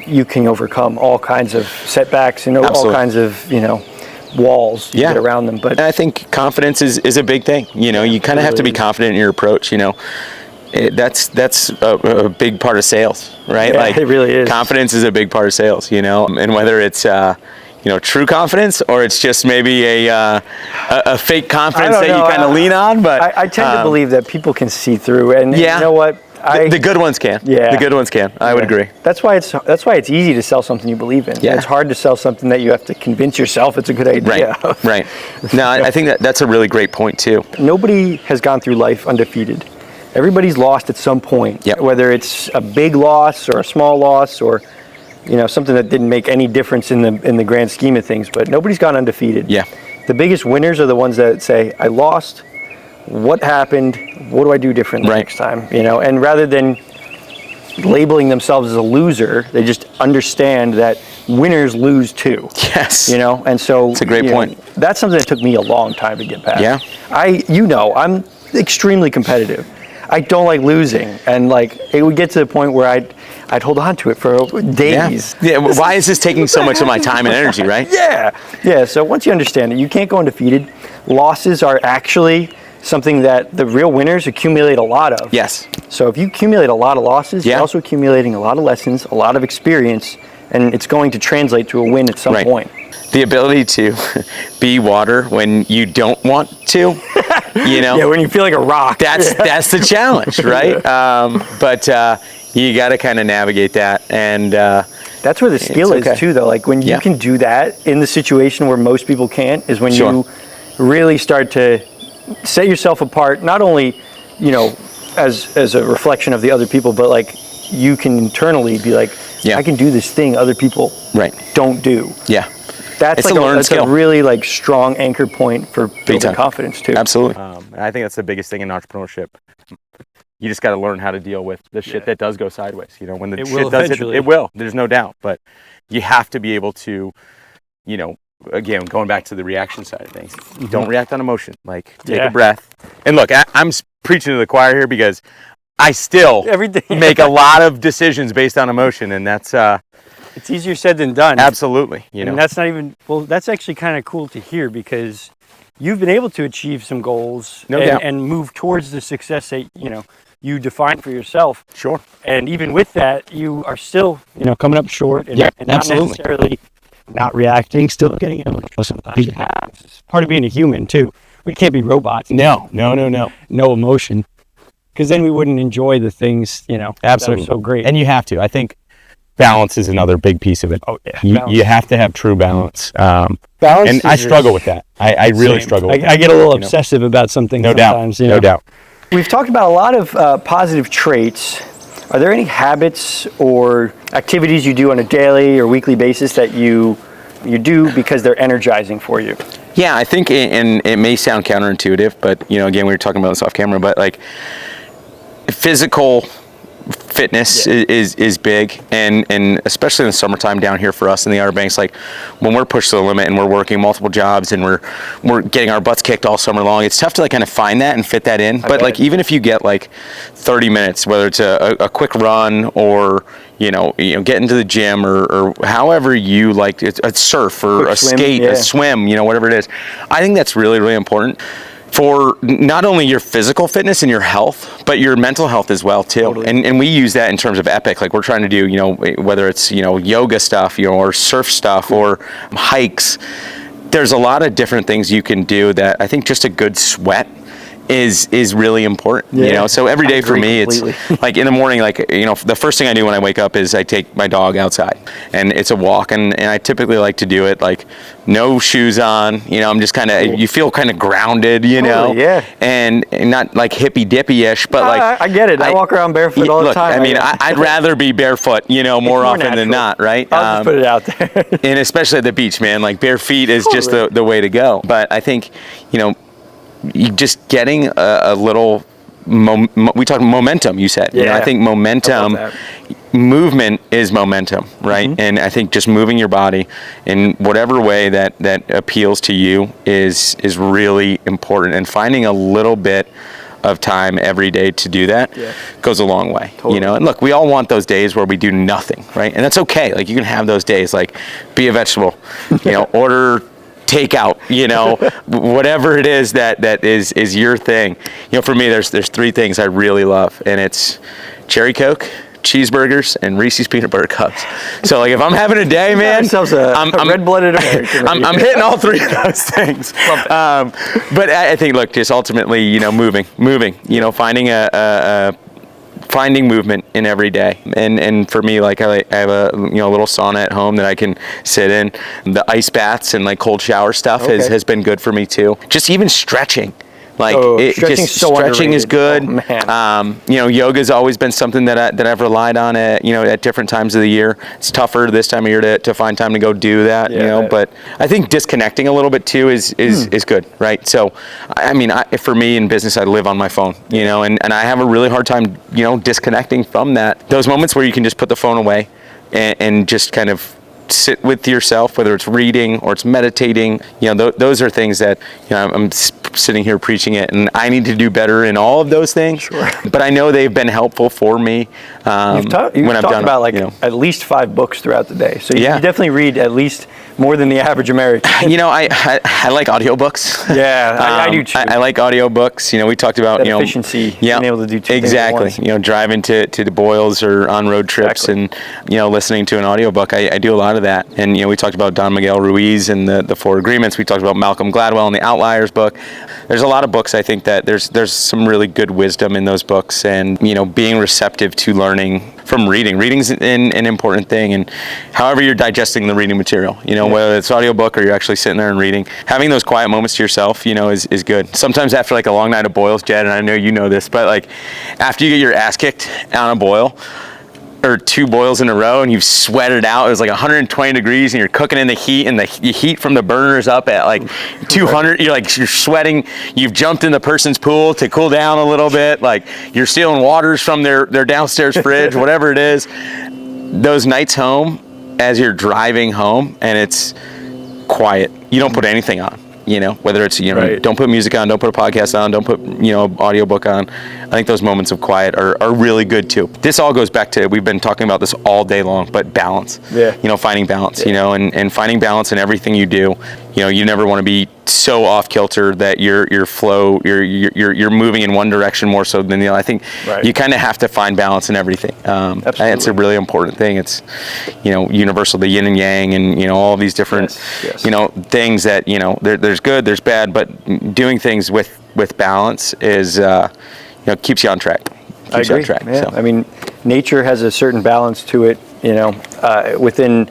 you can overcome all kinds of setbacks and all kinds of, you know, walls you get around them. But and I think confidence is a big thing. You know, you kind of have to be confident in your approach. You know, that's a big part of sales, right? Yeah, like, it really is. Confidence is a big part of sales. You know, and whether it's you know, true confidence, or it's just maybe a fake confidence that you kind of lean on. But I tend to believe that people can see through, and you know what? The good ones can. Yeah. The good ones can. I would agree. That's why it's easy to sell something you believe in. Yeah. It's hard to sell something that you have to convince yourself it's a good idea. Right. No, I think that's a really great point too. Nobody has gone through life undefeated. Everybody's lost at some point. Yep. Whether it's a big loss or a small loss, or, you know, something that didn't make any difference in the grand scheme of things. But nobody's gone undefeated. Yeah. The biggest winners are the ones that say, I lost. What happened? What do I do differently next time? You know, and rather than labeling themselves as a loser. They just understand that winners lose too. Yes. You know, and so it's a great point. That's something that took me a long time to get past. Yeah. I'm extremely competitive. I don't like losing, and like it would get to the point where I'd hold on to it for days. Yeah. Why is this taking so much of my time and energy, right? Yeah. So once you understand it, you can't go undefeated. Losses are actually something that the real winners accumulate a lot of. Yes. So if you accumulate a lot of losses, you're also accumulating a lot of lessons, a lot of experience, and it's going to translate to a win at some point. The ability to be water when you don't want to, you know. Yeah, when you feel like a rock. That's the challenge, right? But you got to kind of navigate that, and that's where the skill is too, though. Like when you can do that in the situation where most people can't, is when you really start to set yourself apart. Not only, you know, as a reflection of the other people, but like you can internally be like, I can do this thing other people don't do. Yeah. That's like that's a really like strong anchor point for building confidence too. Absolutely. I think that's the biggest thing in entrepreneurship. You just got to learn how to deal with the shit that does go sideways. You know, when the shit does it will. There's no doubt. But you have to be able to, you know, again, going back to the reaction side of things, don't react on emotion. Like, take a breath. And look, I'm preaching to the choir here because I still make a lot of decisions based on emotion, and that's it's easier said than done. Absolutely. You know, and that's not even, well, that's actually kind of cool to hear, because you've been able to achieve some goals and move towards the success that, you know, you define for yourself. Sure. And even with that, you are still, you know, coming up short and, and not necessarily not reacting, still getting emotional sometimes. It's part of being a human too. We can't be robots. No emotion. Because then we wouldn't enjoy the things, you know, that are so great. And you have to. I think balance is another big piece of it. Oh, yeah. You have to have true balance. Balance, and I struggle with that. I really struggle with that. I get a little obsessive about something sometimes. No doubt. We've talked about a lot of positive traits. Are there any habits or activities you do on a daily or weekly basis that you do because they're energizing for you? Yeah, I think, and it may sound counterintuitive, but, you know, again, we were talking about this off camera, but like physical fitness is big, and especially in the summertime down here for us in the Outer Banks, like when we're pushed to the limit and we're working multiple jobs and we're getting our butts kicked all summer long, it's tough to like kind of find that and fit that in. But like even if you get like 30 minutes, whether it's a quick run or you know get into the gym or however you like, it's a surf or a skate, a swim, you know, whatever it is, I think that's really, really important for not only your physical fitness and your health, but your mental health as well too. Totally. And we use that in terms of Epic. Like we're trying to do, you know, whether it's, you know, yoga stuff, you know, or surf stuff or hikes. There's a lot of different things you can do that I think just a good sweat is really important, you know. So every day for me, completely. It's like in the morning, like, you know, the first thing I do when I wake up is I take my dog outside and it's a walk, and I typically like to do it like no shoes on, you know. I'm just kind of, you feel kind of grounded, you know, and not like hippy dippy-ish, but like I get it. I walk around barefoot all the time. I mean, I'd rather be barefoot, you know, more often than not, right? I'll just put it out there. And especially at the beach, man, like bare feet is just the way to go. But I think, you know, you just getting a little we talked momentum, you said. You know, I think momentum, movement is momentum, right? And I think just moving your body in whatever way that appeals to you is really important, and finding a little bit of time every day to do that goes a long way. You know, and look, we all want those days where we do nothing, right? And that's okay. Like you can have those days, like be a vegetable, you know, order takeout, you know, whatever it is that is your thing. You know, for me, there's three things I really love, and it's cherry Coke, cheeseburgers, and Reese's peanut butter cups. So like if I'm having a day, man, I'm red-blooded American. I'm hitting all three of those things. But I think, look, just ultimately, you know, moving, you know, finding movement in every day, and for me, like I have a little sauna at home that I can sit in. The ice baths and like cold shower stuff has been good for me too. Just even stretching, Like stretching is good. Oh, man. Yoga's always been something that I've relied on at different times of the year. It's tougher this time of year to find time to go do that, but I think disconnecting a little bit too is good, right? So, I mean, for me in business, I live on my phone, and I have a really hard time, disconnecting from that. Those moments where you can just put the phone away and just kind of sit with yourself, whether it's reading or it's meditating, those are things that, I'm sitting here preaching it, and I need to do better in all of those things. Sure. But I know they've been helpful for me. You've talked about at least 5 books throughout the day. So you definitely read at least more than the average American. I like audiobooks. Yeah, I do too. I like audiobooks. We talked about that efficiency, being able to do 2 things at once. Driving to the Boils or on road trips and listening to an audiobook. I do a lot of that. And we talked about Don Miguel Ruiz and the 4 Agreements. We talked about Malcolm Gladwell and the Outliers book. There's a lot of books. I think that there's some really good wisdom in those books, and being receptive to learning from reading. Reading's an important thing, and however you're digesting the reading material, whether it's audiobook or you're actually sitting there and reading, having those quiet moments to yourself, is good. Sometimes after like a long night of boils, Jed, and I know you know this, but like after you get your ass kicked on a boil, or 2 boils in a row, and you've sweated out, it was like 120 degrees, and you're cooking in the heat, and the heat from the burners up at like 200, you're sweating, you've jumped in the person's pool to cool down a little bit, like you're stealing waters from their downstairs fridge, whatever it is. Those nights home, as you're driving home, and it's quiet, you don't put anything on. Whether it's, right. Don't put music on, don't put a podcast on, don't put, audiobook on. I think those moments of quiet are really good too. This all goes back to, we've been talking about this all day long, but balance. Yeah. Finding balance, and finding balance in everything you do. You never want to be so off kilter that you're moving in one direction more so than the other. I think you kind of have to find balance in everything. Absolutely. It's a really important thing. It's, universal, the yin and yang, and, all these different, things that, there's good, there's bad, but doing things with balance is, keeps you on track. I agree. Yeah. So. I mean, nature has a certain balance to it, within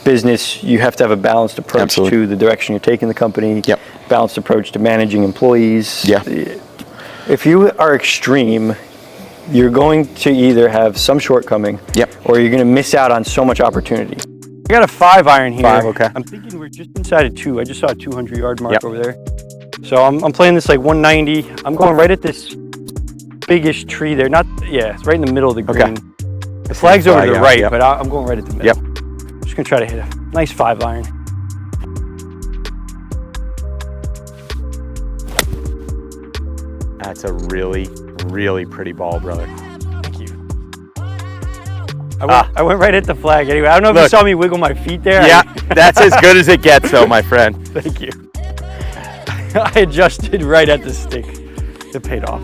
business, you have to have a balanced approach to the direction you're taking the company, balanced approach to managing employees. Yeah. If you are extreme, you're going to either have some shortcoming or you're going to miss out on so much opportunity. I got a 5 iron here. 5, okay. I'm thinking we're just inside of 2. I just saw a 200-yard mark over there. So I'm playing this like 190. I'm going right at this biggish tree there. It's right in the middle of the green. The flag's over to the right, but I'm going right at the middle. Just gonna try to hit a nice 5 iron. That's a really, really pretty ball, brother. Thank you. I went right at the flag anyway. I don't know if you saw me wiggle my feet there. Yeah, that's as good as it gets though, my friend. Thank you. I adjusted right at the stick. It paid off.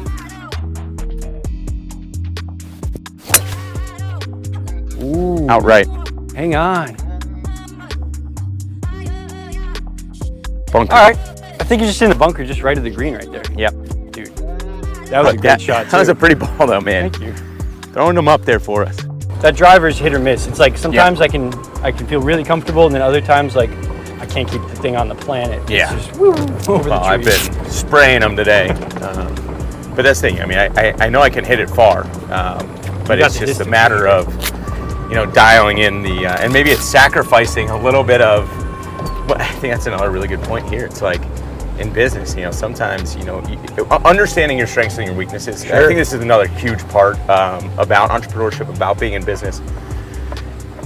Ooh. Outright. Hang on. Bunker. All right. I think you're just in the bunker, just right of the green right there. Yep. Dude, that was a great shot too. That was a pretty ball though, man. Thank you. Throwing them up there for us. That driver's hit or miss. It's like sometimes I can feel really comfortable, and then other times like I can't keep the thing on the planet. Yeah. It's just over the trees. I've been spraying them today. But that's the thing. I mean, I know I can hit it far, but it's just a matter of, dialing in the, and maybe it's sacrificing a little bit of, but I think that's another really good point here. It's like in business, sometimes, understanding your strengths and your weaknesses. Sure. I think this is another huge part about entrepreneurship, about being in business.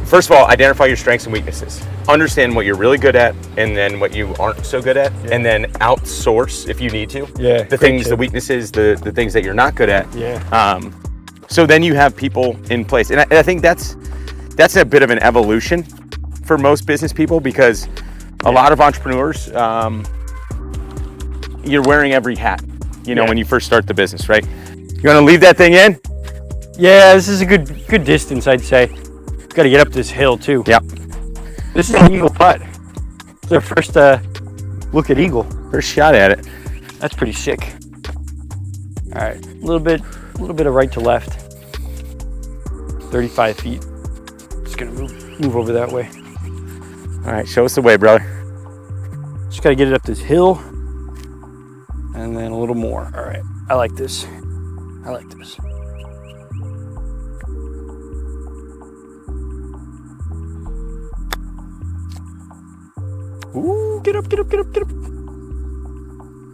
First of all, identify your strengths and weaknesses. Understand what you're really good at, and then what you aren't so good at, and then outsource if you need to. Yeah. The things, the weaknesses, the things that you're not good at. Yeah. So then you have people in place, and I think that's a bit of an evolution for most business people, because a lot of entrepreneurs, you're wearing every hat. When you first start the business, right? You want to leave that thing in? Yeah, this is a good distance, I'd say. Got to get up this hill too. Yep. This is an eagle putt. It's our first look at eagle. First shot at it. That's pretty sick. All right, a little bit of right to left. 35 feet. Just gonna move over that way. All right, show us the way, brother. Just got to get it up this hill, and then a little more. All right, I like this. I like this. Ooh, get up, get up, get up, get up.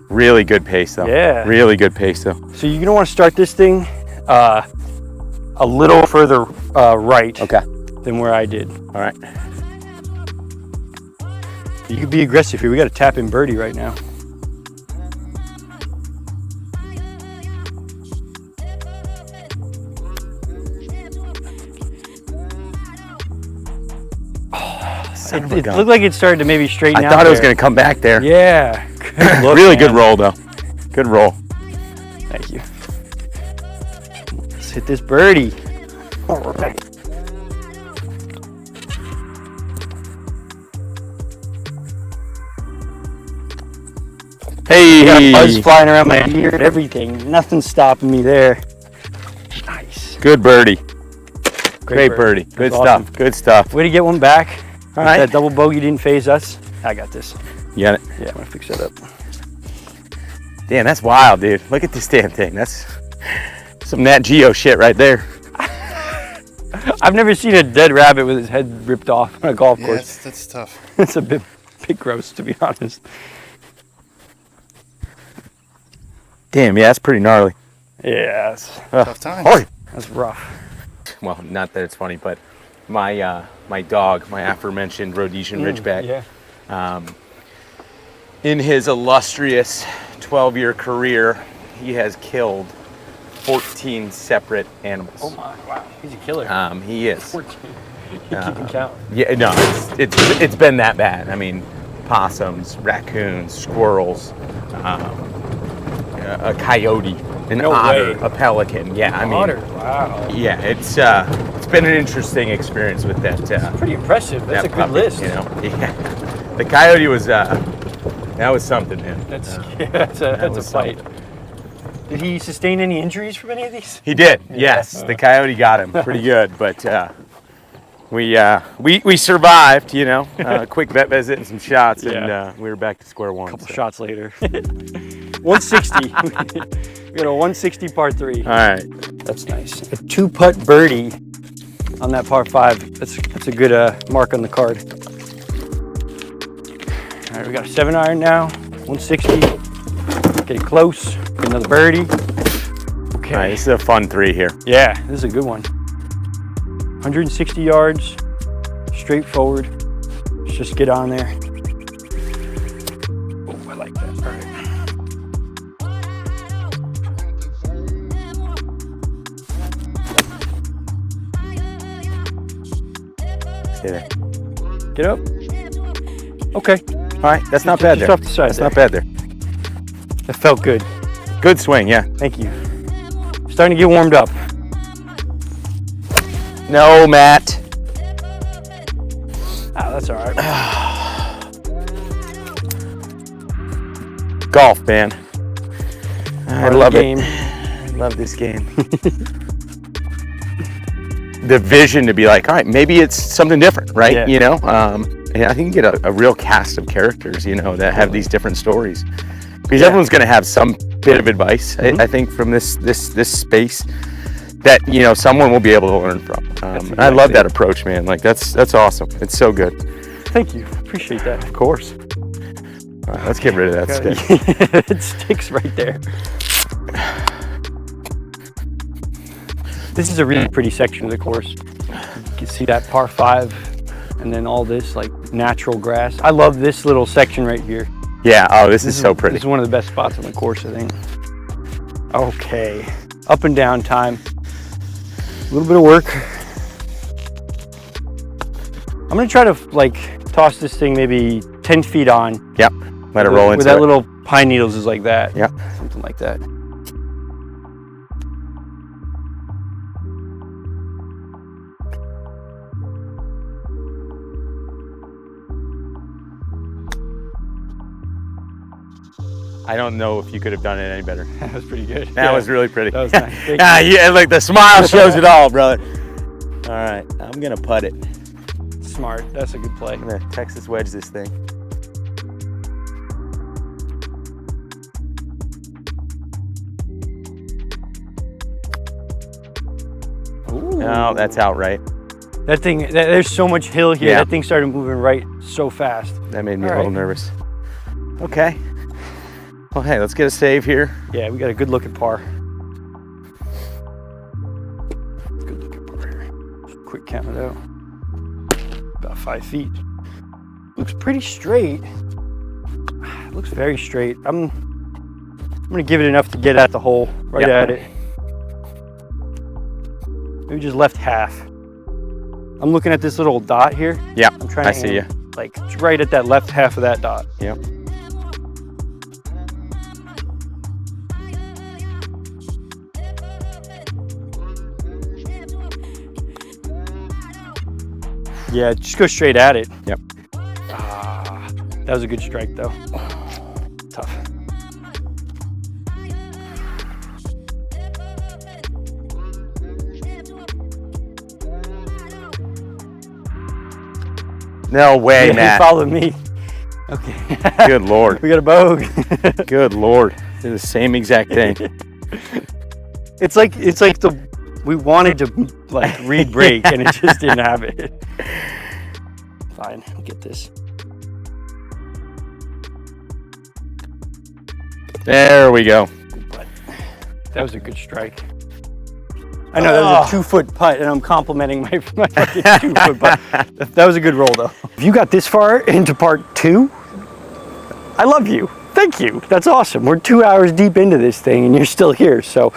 Really good pace though. Yeah. Really good pace though. So you're gonna want to start this thing a little further right than where I did. All right. You could be aggressive here. We got a tap in birdie right now. It looked like it started to maybe straighten out. I thought it was going to come back there. Yeah. Good look, really man. good roll, though. Good roll. Thank you. Let's hit this birdie. All right. Hey. Got a buzz flying around my ear and everything. Nothing's stopping me there. Nice. Good birdie. Great birdie. Good stuff. Awesome. Good stuff. Way to get one back. All right. That double bogey didn't phase us. I got this. You got it? Yeah, I'm gonna fix that up. Damn, that's wild, dude. Look at this damn thing. That's some Nat Geo shit right there. I've never seen a dead rabbit with his head ripped off on a golf course. That's tough. It's a bit gross, to be honest. Damn, yeah, that's pretty gnarly. Yeah, that's Tough times. Oh. that's rough. Well, not that it's funny, but my dog, my aforementioned Rhodesian Ridgeback, in his illustrious 12-year career, he has killed 14 separate animals. Oh my, wow, he's a killer. He is. 14. Keeping count. Yeah, no, it's been that bad. I mean, possums, raccoons, squirrels, a coyote, an otter, a pelican. Yeah, I mean, otter. Wow. Yeah, it's been an interesting experience with that. Pretty impressive. That's a good puppy, list. You know, yeah. The coyote was that was something, man. That's a fight. Did he sustain any injuries from any of these? He did. Yes, the coyote got him pretty good, but we survived. You know, quick vet visit and some shots, and we were back to square one. A couple shots later. 160. We got a 160 par 3. All right. That's nice. A 2-putt birdie on that par 5. That's a good mark on the card. All right, we got a 7-iron now. 160. Getting close. Get another birdie. Okay. All right, this is a fun 3 here. Yeah, this is a good one. 160 yards. Straightforward. Let's just get on there. Oh, I like that. All right. Stay there. Get up. Okay. All right, that's not bad there. Just off the side. That's not bad there. That felt good. Good swing, yeah. Thank you. Starting to get warmed up. No, Matt. Ah, that's all right. Golf, man. I love it. I love this game. The vision to be like, all right, maybe it's something different, right? Yeah. You know, and I think you get a real cast of characters, you know, that have these different stories. Because everyone's going to have some bit of advice, I think, from this space that, you know, someone will be able to learn from. And I love that approach, man. Like that's awesome. It's so good. Thank you. Appreciate that. Of course. All right, let's get rid of that stick. It sticks right there. This is a really pretty section of the course. You can see that par 5 and then all this like natural grass. I love this little section right here. Yeah, oh, this is so pretty. This is one of the best spots on the course, I think. Okay, up and down time. A little bit of work. I'm gonna try to like toss this thing maybe 10 feet on. Yep, let it roll into it. Where that little pine needles is like that. Yep. Something like that. I don't know if you could have done it any better. That was pretty good. That was really pretty. That was nice. Yeah, like the smile shows it all, brother. All right, I'm gonna putt it. Smart. That's a good play. I'm gonna Texas wedge this thing. No, that's out right. That thing, there's so much hill here. Yeah. That thing started moving right so fast. That made me All a little right. nervous. Okay. Well, hey, let's get a save here. Yeah, we got a good look at par. Good look at par here. Just quick count it out. About 5 feet. Looks pretty straight. Looks very straight. I'm gonna give it enough to get at the hole, right at it. Maybe just left half. I'm looking at this little dot here. Yeah, I'm trying to I see you. Like it's right at that left half of that dot. Yep. Yeah, just go straight at it. Yep. Ah, that was a good strike though. Tough. No way, Yeah, Matt. he followed me. Okay. Good Lord. We got a bogue. Good Lord. Did the same exact thing. It's like we wanted to like read break and it just didn't have it. Fine, I'll get this. There we go. But that was a good strike. I know that was a 2-foot putt, and I'm complimenting my fucking 2-foot putt. That was a good roll, though. If you got this far into part 2, I love you. Thank you. That's awesome. We're 2 hours deep into this thing, and you're still here. So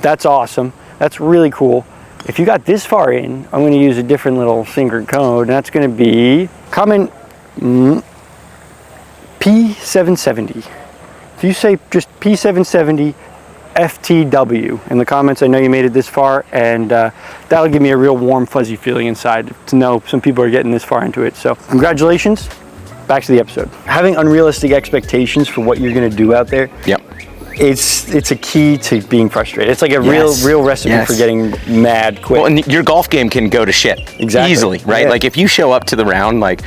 that's awesome. That's really cool. If you got this far in, I'm going to use a different little finger code, and that's going to be comment P770. If you say just P770, FTW in the comments, I know you made it this far, and that'll give me a real warm, fuzzy feeling inside to know some people are getting this far into it. So congratulations. Back to the episode. Having unrealistic expectations for what you're going to do out there. Yep. It's a key to being frustrated. It's like a real recipe for getting mad quick. Well, and your golf game can go to shit easily, right? Yeah. Like if you show up to the round, like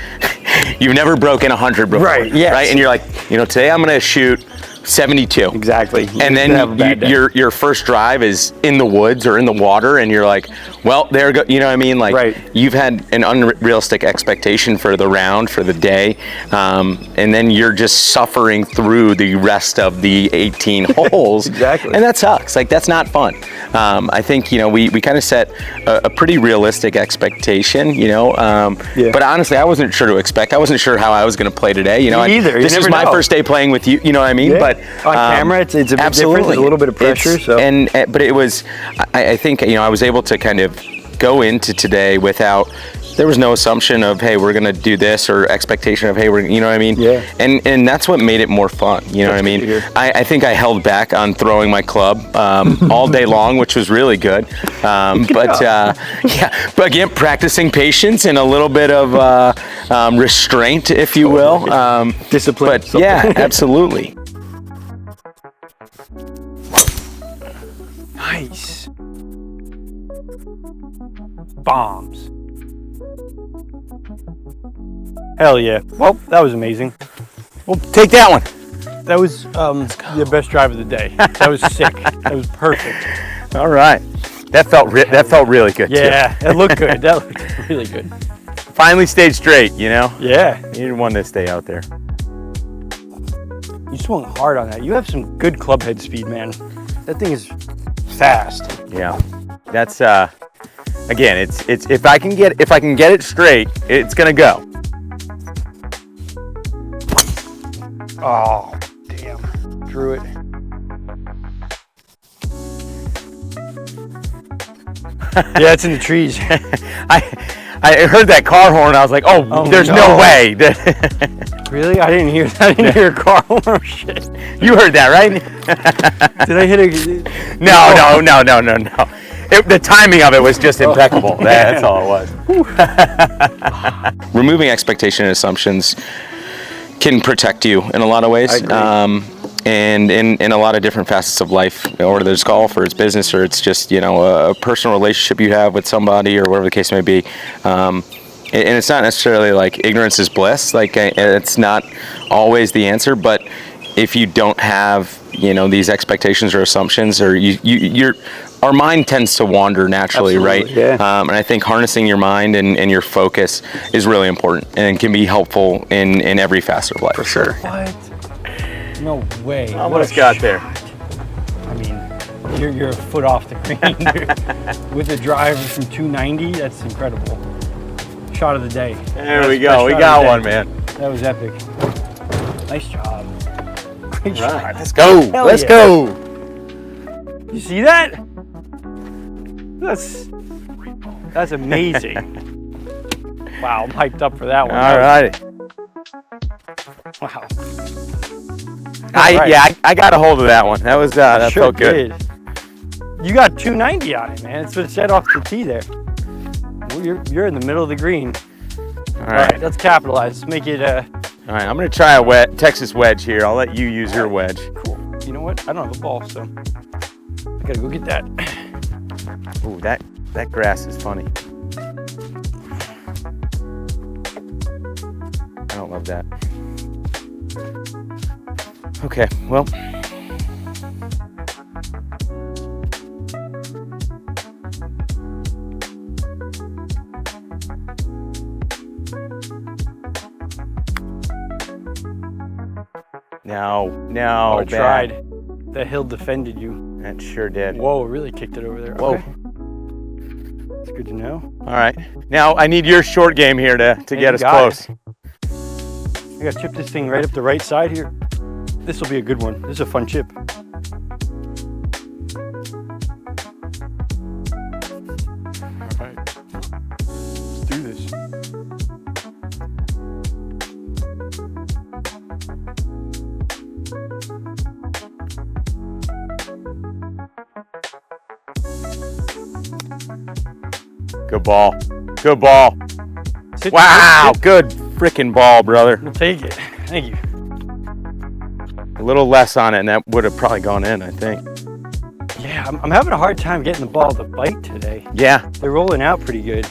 you've never broken 100 before, Right, yes. right? And you're like, today I'm going to shoot 72. Exactly. And then your first drive is in the woods or in the water, and you're like, well, there go. You know what I mean? Like you've had an unrealistic expectation for the round, for the day, and then you're just suffering through the rest of the 18 holes. Exactly. And that sucks. Like that's not fun. I think we kind of set a pretty realistic expectation. But honestly, I wasn't sure to expect. I wasn't sure how I was going to play today. Me either. This is my first day playing with you. You know what I mean? Yeah. But on camera, it's a bit absolutely. different. There's a little bit of pressure. But it was. I think I was able to kind of go into today without. There was no assumption of, hey, we're gonna do this, or expectation of, hey, we're, you know what I mean? Yeah. And that's what made it more fun. You know what I mean? I think I held back on throwing my club all day long, which was really good. But again, practicing patience and a little bit of restraint, if you will. Discipline. But yeah, absolutely. Nice. Bombs. Hell yeah. Well, that was amazing. Well, take that one. That was the best drive of the day. That was sick. That was perfect. All right. That felt really good, Yeah, it looked good. That looked really good. Finally stayed straight, Yeah. You didn't want to stay out there. You swung hard on that. You have some good club head speed, man. That thing is fast. Yeah. That's again, it's if I can get it straight, it's gonna go. Oh, damn. Drew it. Yeah, it's in the trees. I heard that car horn. I was like, oh there's no way. Really? I didn't hear a car horn. Oh, shit. You heard that, right? Did I hit a... No. The timing of it was just impeccable. That's all it was. Removing expectation and assumptions can protect you in a lot of ways. And in a lot of different facets of life, or there's golf, or it's business, or it's just a personal relationship you have with somebody, or whatever the case may be. And it's not necessarily like ignorance is bliss. Like it's not always the answer, but if you don't have these expectations or assumptions, or you're our mind tends to wander naturally, Absolutely, right? yeah. And I think harnessing your mind and your focus is really important and can be helpful in every facet of life. For sure. What? No way. Almost got there. I mean, you're a foot off the green with a drive from 290. That's incredible. Shot of the day. There we go. We got one, man. That was epic. Nice job. Great shot. Right, let's go. Hell Let's yeah. go. You see that? That's amazing. Wow, I'm hyped up for that one. All right. Wow. Yeah, I got a hold of that one. That was that Sure felt good. did. You got 290 on it, man. It's what it said off the tee there. Well, you're in the middle of the green. All right. Let's capitalize. Let's make it All right, I'm gonna try a Texas wedge here. I'll let you use your wedge. cool. You know what? I don't have a ball, so I gotta go get that. Ooh, that grass is funny. I don't love that. Okay, well. No, I tried. The hill defended you. That sure did. Whoa, really kicked it over there. Whoa. Okay. It's good to know. All right. Now I need your short game here to get us close. I gotta chip this thing right up the right side here. This will be a good one. This is a fun chip. All right. Let's do this. Good ball. Good ball. Sit, Wow, sit. good freaking ball, brother. We'll take it. Thank you. A little less on it, and that would have probably gone in, I think. Yeah, I'm having a hard time getting the ball to bite today. Yeah, They're rolling out pretty good.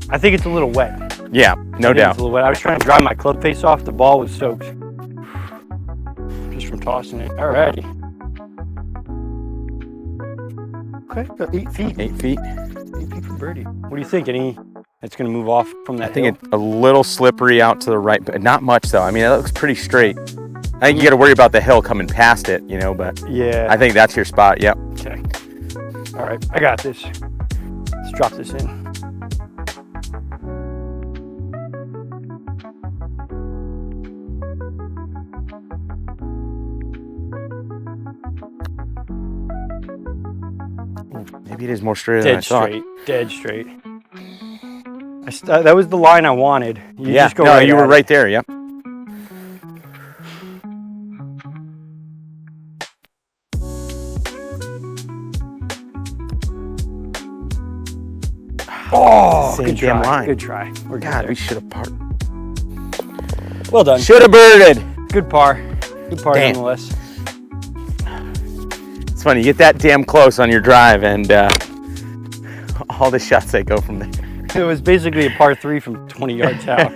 I think it's a little wet. yeah, no I think doubt. It's a little wet. I was trying to dry my club face off. The ball was soaked. Just from tossing it. Alrighty. Okay, got 8 feet. 8 feet. 8 feet for birdie. What do you think? It's going to move off from that I think hill? it's a little slippery out to the right, but not much though. I mean, it looks pretty straight. I think you got to worry about the hill coming past it, you know, but Yeah. I think that's your spot. Yep. Okay. All right, I got this. Let's drop this in. Maybe it is more straight than I Dead thought. straight. Dead straight. That was the line I wanted. You Yeah, just go no, right you were at it. right there. Yep. Oh, Same good damn try. line. Good try. We're good God, there. we should have parred. Well done. Should have birded. Good par. Good par Damn. nonetheless. It's funny, you get that damn close on your drive, and all the shots that go from there. It was basically a par 3 from 20 yards out.